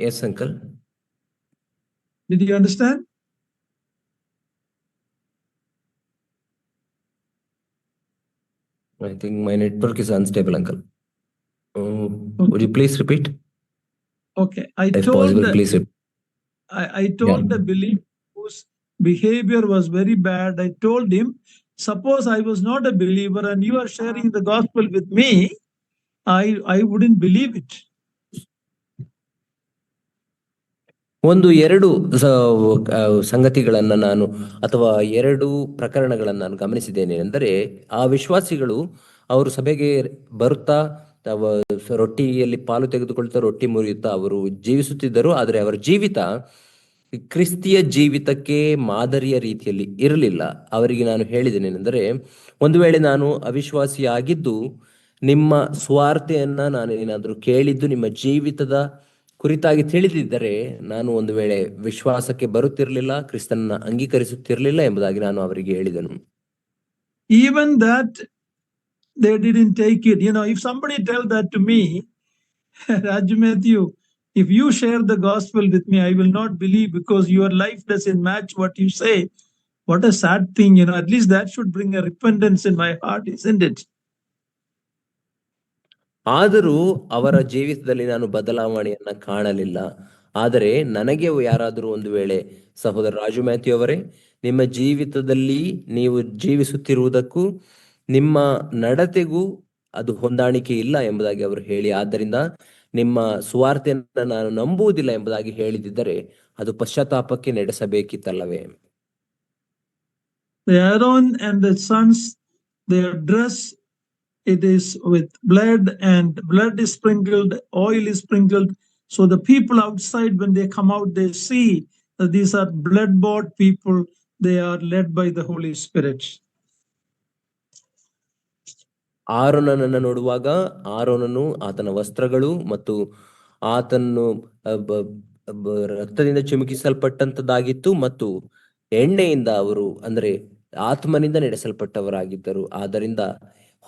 Yes, uncle. Did you understand? I think my network is unstable, uncle. Would you please repeat? Okay, If possible, please repeat. I told the believer whose behavior was very bad, I told him, suppose I was not a believer and you are sharing the gospel with me, I wouldn't believe it. ಒಂದು ಎರಡು ಸಂಗತಿಗಳನ್ನ ನಾನು ಅಥವಾ ಎರಡು ಪ್ರಕರಣಗಳನ್ನು ನಾನು ಗಮನಿಸಿದ್ದೇನೆ ಅಂದರೆ, ಆ ವಿಶ್ವಾಸಿಗಳು ಅವರು ಸಭೆಗೆ ಬರುತ್ತಾ ರೊಟ್ಟಿಯಲ್ಲಿ ಪಾಲು ತೆಗೆದುಕೊಳ್ತಾ ರೊಟ್ಟಿ ಮುರಿಯುತ್ತಾ ಅವರು ಜೀವಿಸುತ್ತಿದ್ದರು. ಆದರೆ ಅವರ ಜೀವಿತ ಕ್ರಿಸ್ತಿಯ ಜೀವಿತಕ್ಕೆ ಮಾದರಿಯ ರೀತಿಯಲ್ಲಿ ಇರಲಿಲ್ಲ. ಅವರಿಗೆ ನಾನು ಹೇಳಿದ್ದೇನೆಂದರೆ, ಒಂದು ವೇಳೆ ನಾನು ಅವಿಶ್ವಾಸಿಯಾಗಿದ್ದು ನಿಮ್ಮ ಸ್ವಾರ್ಥೆಯನ್ನ ನಾನು ಏನಾದರೂ ಕೇಳಿದ್ದು ನಿಮ್ಮ ಜೀವಿತದ ಕುರಿತಾಗಿ ತಿಳಿದಿದ್ದರೆ ನಾನು ಒಂದು ವೇಳೆ ವಿಶ್ವಾಸಕ್ಕೆ ಬರುತ್ತಿರಲಿಲ್ಲ, ಕ್ರಿಸ್ತನನ್ನ ಅಂಗೀಕರಿಸುತ್ತಿರಲಿಲ್ಲ ಎಂಬುದಾಗಿ ನಾನು ಅವರಿಗೆ ಹೇಳಿದನು. Even that they didn't take it. You know, if somebody tell that to me, Raju Matthew, if you share the gospel with me, I will not believe because your life doesn't match what you say. What a sad thing, you know. At least that should bring a repentance in my heart, isn't it? ಆದರೂ ಅವರ ಜೀವಿತದಲ್ಲಿ ನಾನು ಬದಲಾವಣೆಯನ್ನ ಕಾಣಲಿಲ್ಲ. ಆದರೆ ನನಗೆ ಯಾರಾದರೂ ಒಂದು ವೇಳೆ, ಸಹೋದರ ರಾಜು ಮ್ಯಾಥ್ಯೂ ಅವರೇ, ನಿಮ್ಮ ಜೀವಿತದಲ್ಲಿ ನೀವು ಜೀವಿಸುತ್ತಿರುವುದಕ್ಕೂ ನಿಮ್ಮ ನಡತೆಗೂ ಅದು ಹೊಂದಾಣಿಕೆ ಇಲ್ಲ ಎಂಬುದಾಗಿ ಅವರು ಹೇಳಿ, ಆದ್ದರಿಂದ ನಿಮ್ಮ ಸುವಾರ್ತೆಯನ್ನು ನಾನು ನಂಬುವುದಿಲ್ಲ ಎಂಬುದಾಗಿ ಹೇಳಿದ್ದರೆ ಅದು ಪಶ್ಚಾತ್ತಾಪಕ್ಕೆ ನಡೆಸಬೇಕಿತ್ತಲ್ಲವೇ? The Aaron and the sons, their dress it is with blood, and blood is sprinkled, oil is sprinkled. So the people outside, when they come out, they see that these are blood-bought people. They are led by the Holy Spirit. ಆರೋನನನ್ನು ನೋಡುವಾಗ ಆರೋನನು ಆತನ ವಸ್ತ್ರಗಳು ಮತ್ತು ಆತನು ರಕ್ತದಿಂದ ಚಿಮುಕಿಸಲ್ಪಟ್ಟಂತದ್ದಾಗಿತ್ತು ಮತ್ತು ಎಣ್ಣೆಯಿಂದ ಅವರು ಅಂದ್ರೆ ಆತ್ಮನಿಂದ ನಡೆಸಲ್ಪಟ್ಟವರಾಗಿದ್ದರು. ಆದ್ದರಿಂದ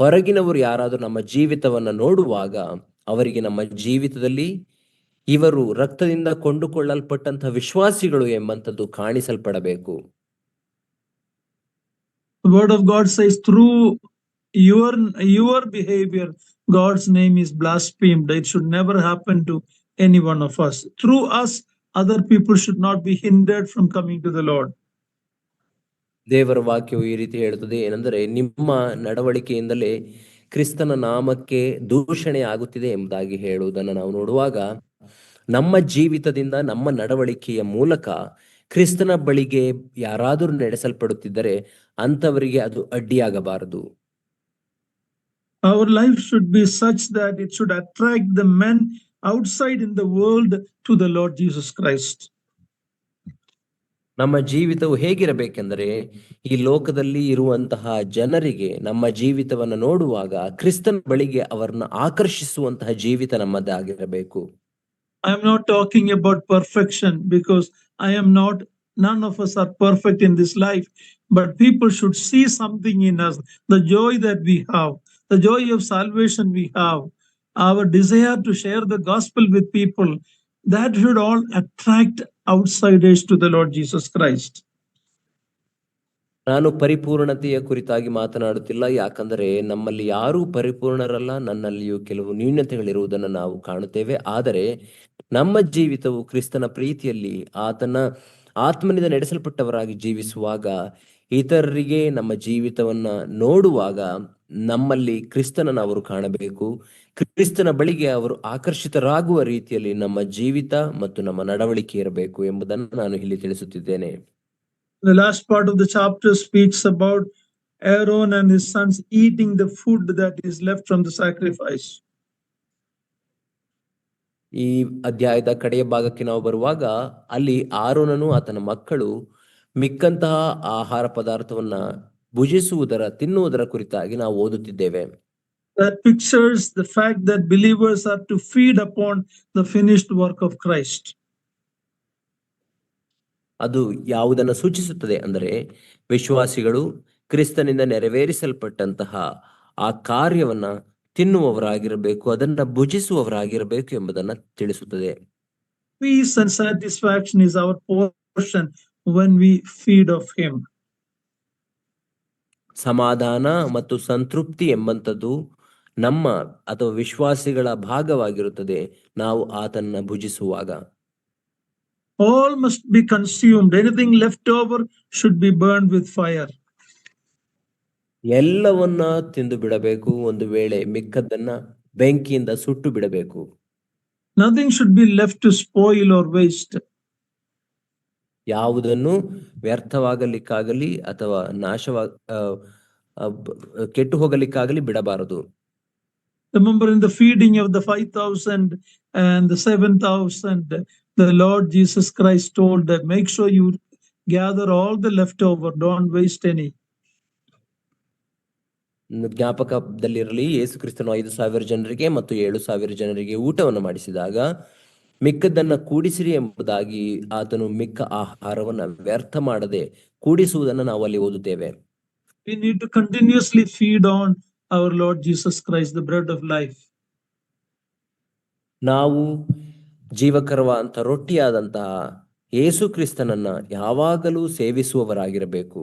ಹೊರಗಿನವರು ಯಾರಾದರೂ ನಮ್ಮ ಜೀವಿತವನ್ನ ನೋಡುವಾಗ ಅವರಿಗೆ ನಮ್ಮ ಜೀವಿತದಲ್ಲಿ ಇವರು ರಕ್ತದಿಂದ ಕೊಂಡುಕೊಳ್ಳಲ್ಪಟ್ಟಂತಹ ವಿಶ್ವಾಸಿಗಳು ಎಂಬಂಥದ್ದು ಕಾಣಿಸಲ್ಪಡಬೇಕು. The word of God says, through your behavior, God's name is blasphemed. It should never happen to any one of us. Through us, other people should not be hindered from coming to the Lord. ದೇವರ ವಾಕ್ಯವು ಈ ರೀತಿ ಹೇಳುತ್ತದೆ, ಏನೆಂದರೆ ನಿಮ್ಮ ನಡವಳಿಕೆಯಿಂದಲೇ ಕ್ರಿಸ್ತನ ನಾಮಕ್ಕೆ ದೂಷಣೆ ಆಗುತ್ತಿದೆ ಎಂಬುದಾಗಿ ಹೇಳುವುದನ್ನು ನಾವು ನೋಡುವಾಗ, ನಮ್ಮ ಜೀವಿತದಿಂದ ನಮ್ಮ ನಡವಳಿಕೆಯ ಮೂಲಕ ಕ್ರಿಸ್ತನ ಬಳಿಗೆ ಯಾರಾದರೂ ನಡೆಸಲ್ಪಡುತ್ತಿದ್ದರೆ ಅಂಥವರಿಗೆ ಅದು ಅಡ್ಡಿಯಾಗಬಾರದು. Our life should be such that it should attract the men outside in the world to the Lord Jesus Christ. ನಮ್ಮ ಜೀವಿತವು ಹೇಗಿರಬೇಕೆಂದರೆ ಈ ಲೋಕದಲ್ಲಿ ಇರುವಂತಹ ಜನರಿಗೆ ನಮ್ಮ ಜೀವಿತವನ್ನು ನೋಡುವಾಗ ಕ್ರಿಸ್ತನ ಬಳಿಗೆ ಅವರನ್ನು ಆಕರ್ಷಿಸುವಂತಹ ಜೀವಿತ ನಮ್ಮದಾಗಿರಬೇಕು. I am not talking about perfection, because none of us are perfect in this life, but people should see something in us, the joy that we have, the joy of salvation we have, our desire to share the gospel with people, that should all attract outsiders to the Lord Jesus Christ. ನಾನು ಪರಿಪೂರ್ಣತೆಯ ಕುರಿತಾಗಿ ಮಾತನಾಡುತ್ತಿಲ್ಲ, ಯಾಕಂದರೆ ನಮ್ಮಲ್ಲಿ ಯಾರೂ ಪರಿಪೂರ್ಣರಲ್ಲ, ನನ್ನಲ್ಲಿಯೂ ಕೆಲವು ನ್ಯೂನತೆಗಳಿರುವುದನ್ನು ನಾವು ಕಾಣುತ್ತೇವೆ. ಆದರೆ ನಮ್ಮ ಜೀವಿತವು ಕ್ರಿಸ್ತನ ಪ್ರೀತಿಯಲ್ಲಿ ಆತನ ಆತ್ಮನಿಂದ ನಡೆಸಲ್ಪಟ್ಟವರಾಗಿ ಜೀವಿಸುವಾಗ ಇತರರಿಗೆ ನಮ್ಮ ಜೀವಿತವನ್ನ ನೋಡುವಾಗ ನಮ್ಮಲ್ಲಿ ಕ್ರಿಸ್ತನನ್ನು ಅವರು ಕಾಣಬೇಕು. ಕ್ರಿಸ್ತನ ಬಳಿಗೆ ಅವರು ಆಕರ್ಷಿತರಾಗುವ ರೀತಿಯಲ್ಲಿ ನಮ್ಮ ಜೀವಿತ ಮತ್ತು ನಮ್ಮ ನಡವಳಿಕೆ ಇರಬೇಕು ಎಂಬುದನ್ನು ನಾನು ಇಲ್ಲಿ ತಿಳಿಸುತ್ತಿದ್ದೇನೆ. The last part of the chapter speaks about Aaron and his sons eating the food that is left from the sacrifice. ಈ ಅಧ್ಯಾಯದ ಕಡೆಯ ಭಾಗಕ್ಕೆ ನಾವು ಬರುವಾಗ ಅಲ್ಲಿ ಆರೋನನು ಆತನ ಮಕ್ಕಳು ಮಿಕ್ಕಂತಹ ಆಹಾರ ಪದಾರ್ಥವನ್ನ ತಿನ್ನುವುದರ ಕುರಿತಾಗಿ ನಾವು ಓದುತ್ತಿದ್ದೇವೆ. That pictures the fact that believers are to feed upon the finished work of Christ. ಅದು ಯಾವುದನ್ನು ಸೂಚಿಸುತ್ತದೆ ಅಂದರೆ ವಿಶ್ವಾಸಿಗಳು ಕ್ರಿಸ್ತನಿಂದ ನೆರವೇರಿಸಲ್ಪಟ್ಟಂತಹ ಆ ಕಾರ್ಯವನ್ನ ತಿನ್ನುವವರಾಗಿರಬೇಕು, ಅದನ್ನ ಭುಜಿಸುವವರಾಗಿರಬೇಕು ಎಂಬುದನ್ನ ತಿಳಿಸುತ್ತದೆ. Peace and satisfaction is our portion when we feed of him. ಸಮಾಧಾನ ಮತ್ತು ಸಂತೃಪ್ತಿ ಎಂಬಂಥದ್ದು ನಮ್ಮ ಅಥವಾ ವಿಶ್ವಾಸಿಗಳ ಭಾಗವಾಗಿರುತ್ತದೆ ನಾವು ಆತನ್ನ ಭುಜಿಸುವಾಗ. All must be consumed. Anything left over should be burned with fire. ಎಲ್ಲವನ್ನ ತಿಂದು ಬಿಡಬೇಕು, ಒಂದು ವೇಳೆ ಮಿಕ್ಕದ್ದನ್ನ ಬೆಂಕಿಯಿಂದ ಸುಟ್ಟು ಬಿಡಬೇಕು. Nothing should be left to spoil or waste. ಯಾವುದನ್ನು ವ್ಯರ್ಥವಾಗಲಿಕ್ಕಾಗಲಿ ಅಥವಾ ಕೆಟ್ಟು ಹೋಗಲಿಕ್ಕಾಗಲಿ ಬಿಡಬಾರದು. Remember, in the feeding of the 5,000 and the 7,000, the Lord Jesus Christ told that make sure you gather all the leftover, don't waste any. ಜ್ಞಾಪಕದಲ್ಲಿರಲಿ, ಯೇಸು ಕ್ರಿಸ್ತನು 5,000 ಜನರಿಗೆ ಮತ್ತು 7,000 ಜನರಿಗೆ ಊಟವನ್ನು ಮಾಡಿಸಿದಾಗ ಮಿಕ್ಕದನ್ನ ಕೂಡಿಸಿರಿ ಎಂಬುದಾಗಿ ಆತನು ಮಿಕ್ಕ ಆಹಾರವನ್ನ ವ್ಯರ್ಥ ಮಾಡದೆ ಕೂಡಿಸುವುದನ್ನು ನಾವು ಅಲ್ಲಿ ಓದುತ್ತೇವೆ. We need to continuously feed on our Lord Jesus Christ, the bread of life. ನಾವು ಜೀವಕರವಾದಂತಹ ರೊಟ್ಟಿಯಾದಂತಹ ಯೇಸು ಕ್ರಿಸ್ತನನ್ನ ಯಾವಾಗಲೂ ಸೇವಿಸುವವರಾಗಿರಬೇಕು.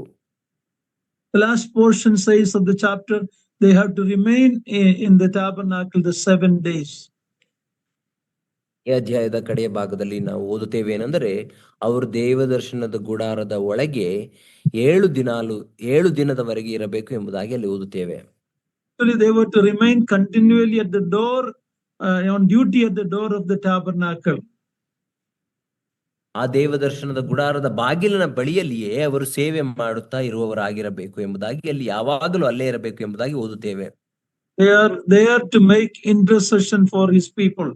The last portion says of the chapter, they have to remain in the tabernacle the 7 days. ಈ ಅಧ್ಯಾಯದ ಕಡೆಯ ಭಾಗದಲ್ಲಿ ನಾವು ಓದುತ್ತೇವೆ ಏನೆಂದರೆ ಅವರು ದೇವದರ್ಶನದ ಗುಡಾರದ ಒಳಗೆ 7 ದಿನದವರೆಗೆ ಇರಬೇಕು ಎಂಬುದಾಗಿ ಅಲ್ಲಿ ಓದುತ್ತೇವೆ. They were to remain continually at the door, on duty at the door of the tabernacle. ಆ ದೇವದರ್ಶನದ ಗುಡಾರದ ಬಾಗಿಲಿನ ಬಳಿಯಲ್ಲಿಯೇ ಅವರು ಸೇವೆ ಮಾಡುತ್ತಾ ಇರುವವರಾಗಿರಬೇಕು ಎಂಬುದಾಗಿ, ಅಲ್ಲಿ ಯಾವಾಗಲೂ ಅಲ್ಲೇ ಇರಬೇಕು ಎಂಬುದಾಗಿ ಓದುತ್ತೇವೆ. They are there to make intercession for his people.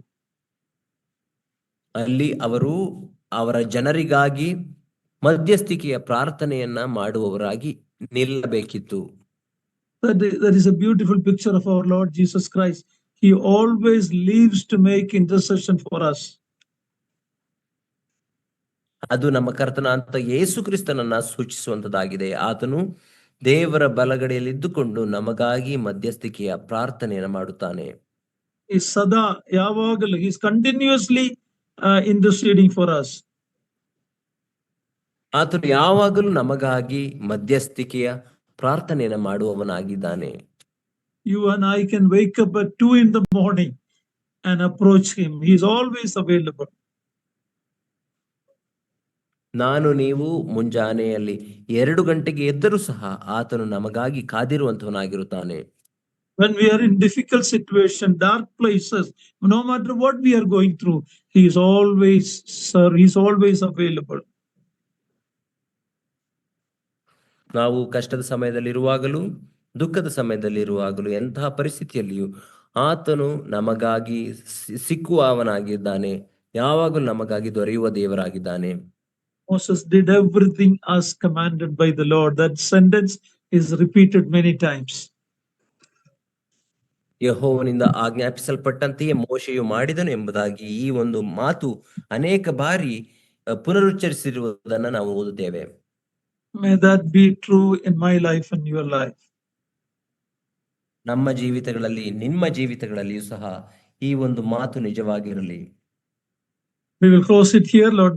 ಅಲ್ಲಿ ಅವರು ಅವರ ಜನರಿಗಾಗಿ ಮಧ್ಯಸ್ಥಿಕೆಯ ಪ್ರಾರ್ಥನೆಯನ್ನ ಮಾಡುವವರಾಗಿ ನಿಲ್ಲಬೇಕಿತ್ತು. That is a beautiful picture of our Lord Jesus Christ. He always lives to make intercession for us. ಅದು ನಮ್ಮ ಕರ್ತನಾದ ಯೇಸು ಕ್ರಿಸ್ತನನ್ನ ಸೂಚಿಸುವಂತದ್ದಾಗಿದೆ. ಆತನು ದೇವರ ಬಲಗಡೆಯಲ್ಲಿ ಇದ್ದುಕೊಂಡು ನಮಗಾಗಿ ಮಧ್ಯಸ್ಥಿಕೆಯ ಪ್ರಾರ್ಥನೆಯನ್ನು ಮಾಡುತ್ತಾನೆ. Is sada yavagalu, he is continuously interceding for us. ಆತನು ಯಾವಾಗಲೂ ನಮಗಾಗಿ ಮಧ್ಯಸ್ಥಿಕೆಯ ಪ್ರಾರ್ಥನೆಯನ್ನು ಮಾಡುವವನಾಗಿದ್ದಾನೆ. You and I can wake up at 2 in the morning and approach him. He is always available. ನಾನು ನೀವು ಮುಂಜಾನೆಯಲ್ಲಿ 2 ಗಂಟೆಗೆ ಎದ್ದರೂ ಸಹ ಆತನು ನಮಗಾಗಿ ಕಾದಿರುವಂತವನಾಗಿರುತ್ತಾನೆ. When we are in difficult situation, dark places, no matter what we are going through, he is always, sir, he is always available. ನಾವು ಕಷ್ಟದ ಸಮಯದಲ್ಲಿರುವಾಗಲೂ ದುಃಖದ ಸಮಯದಲ್ಲಿರುವಾಗಲೂ ಎಂತಹ ಪರಿಸ್ಥಿತಿಯಲ್ಲಿಯೂ ಆತನು ನಮಗಾಗಿ ಸಿಕ್ಕುವವನಾಗಿದ್ದಾನೆ. ಯಾವಾಗಲೂ ನಮಗಾಗಿ ದೊರೆಯುವ ದೇವರಾಗಿದ್ದಾನೆ. Moses did everything as commanded by the Lord. That sentence is repeated many times. ಯೆಹೋವನಿಂದ ಆಜ್ಞಾಪಿಸಲ್ಪಟ್ಟಂತೆಯೇ ಮೋಶೆಯು ಮಾಡಿದನು ಎಂಬುದಾಗಿ ಈ ಒಂದು ಮಾತು ಅನೇಕ ಬಾರಿ ಪುನರುಚ್ಚರಿಸಿರುವುದನ್ನು ನಾವು ಓದುತ್ತೇವೆ. May that be true in my life and your life. ನಮ್ಮ ಜೀವಿತಗಳಲ್ಲಿ ನಿಮ್ಮ ಜೀವಿತಗಳಲ್ಲಿಯೂ ಸಹ ಈ ಒಂದು ಮಾತು ನಿಜವಾಗಿರಲಿ. We will close it here, Lord.